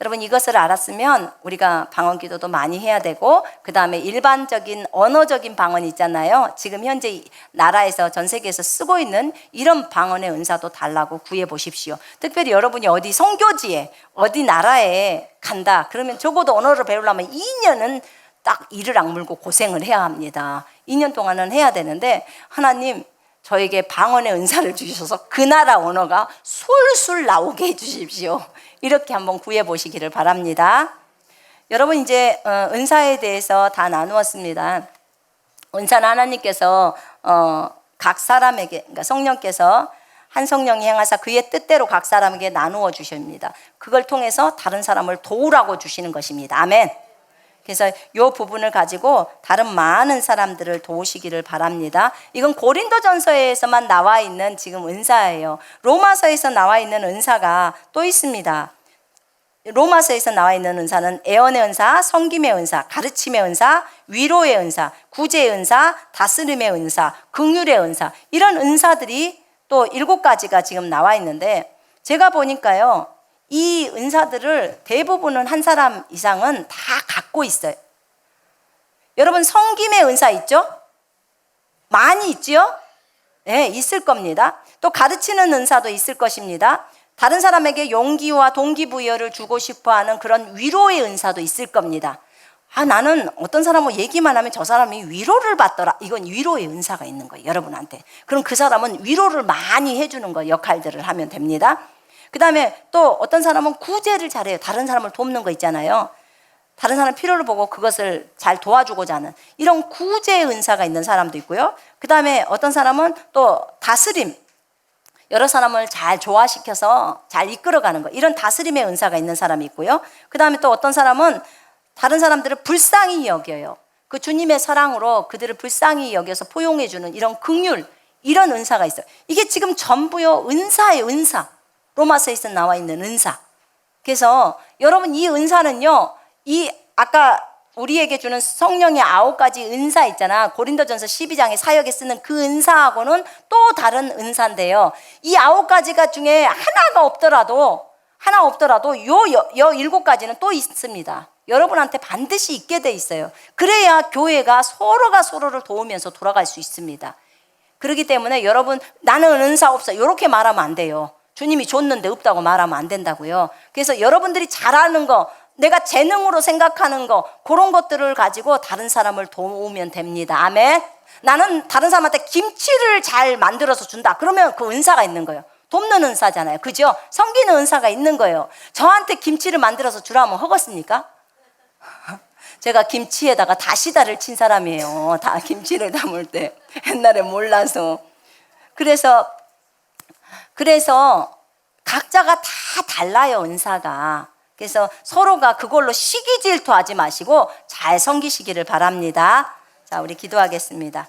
여러분, 이것을 알았으면 우리가 방언 기도도 많이 해야 되고, 그 다음에 일반적인 언어적인 방언 있잖아요. 지금 현재 나라에서 전 세계에서 쓰고 있는 이런 방언의 은사도 달라고 구해 보십시오. 특별히 여러분이 어디 선교지에 어디 나라에 간다 그러면 적어도 언어를 배우려면 2년은 딱 이를 악물고 고생을 해야 합니다. 2년 동안은 해야 되는데 하나님 저에게 방언의 은사를 주셔서 그 나라 언어가 술술 나오게 해주십시오. 이렇게 한번 구해 보시기를 바랍니다. 여러분, 이제 은사에 대해서 다 나누었습니다. 은사는 하나님께서 각 사람에게, 그러니까 성령께서 한 성령이 행하사 그의 뜻대로 각 사람에게 나누어 주십니다. 그걸 통해서 다른 사람을 도우라고 주시는 것입니다. 아멘. 그래서 이 부분을 가지고 다른 많은 사람들을 도우시기를 바랍니다. 이건 고린도전서에서만 나와 있는 지금 은사예요. 로마서에서 나와 있는 은사가 또 있습니다. 로마서에서 나와 있는 은사는 애언의 은사, 섬김의 은사, 가르침의 은사, 위로의 은사, 구제의 은사, 다스림의 은사, 긍휼의 은사, 이런 은사들이 또 7가지가 지금 나와 있는데, 제가 보니까요, 이 은사들을 대부분은 한 사람 이상은 다 갖고 있어요. 여러분, 섬김의 은사 있죠? 많이 있죠? 네, 있을 겁니다. 또 가르치는 은사도 있을 것입니다. 다른 사람에게 용기와 동기부여를 주고 싶어하는 그런 위로의 은사도 있을 겁니다. 나는 어떤 사람하고 얘기만 하면 저 사람이 위로를 받더라. 이건 위로의 은사가 있는 거예요, 여러분한테. 그럼 그 사람은 위로를 많이 해주는 거 역할들을 하면 됩니다. 그 다음에 또 어떤 사람은 구제를 잘해요. 다른 사람을 돕는 거 있잖아요. 다른 사람 필요를 보고 그것을 잘 도와주고자 하는 이런 구제의 은사가 있는 사람도 있고요. 그 다음에 어떤 사람은 또 다스림, 여러 사람을 잘 조화시켜서 잘 이끌어가는 거, 이런 다스림의 은사가 있는 사람이 있고요. 그 다음에 또 어떤 사람은 다른 사람들을 불쌍히 여겨요. 그 주님의 사랑으로 그들을 불쌍히 여겨서 포용해주는 이런 긍휼, 이런 은사가 있어요. 이게 지금 전부요, 은사예요, 은사. 로마서에서 나와 있는 은사. 그래서 여러분, 이 은사는요, 이 아까 우리에게 주는 성령의 9가지 은사 있잖아. 고린도전서 12장에 사역에 쓰는 그 은사하고는 또 다른 은사인데요. 이 9가지가 중에 하나 없더라도 요 7가지는 또 있습니다. 여러분한테 반드시 있게 돼 있어요. 그래야 교회가 서로가 서로를 도우면서 돌아갈 수 있습니다. 그렇기 때문에 여러분, 나는 은사 없어, 이렇게 말하면 안 돼요. 주님이 줬는데 없다고 말하면 안 된다고요. 그래서 여러분들이 잘하는 거, 내가 재능으로 생각하는 거, 그런 것들을 가지고 다른 사람을 도우면 됩니다. 아멘. 나는 다른 사람한테 김치를 잘 만들어서 준다. 그러면 그 은사가 있는 거예요. 돕는 은사잖아요. 그죠? 섬기는 은사가 있는 거예요. 저한테 김치를 만들어서 주라면 허겠습니까? 제가 김치에다가 다시다를 친 사람이에요. 다 김치를 담을 때. 옛날에 몰라서. 그래서 각자가 다 달라요, 은사가. 그래서 서로가 그걸로 시기 질투하지 마시고 잘 섬기시기를 바랍니다. 자, 우리 기도하겠습니다.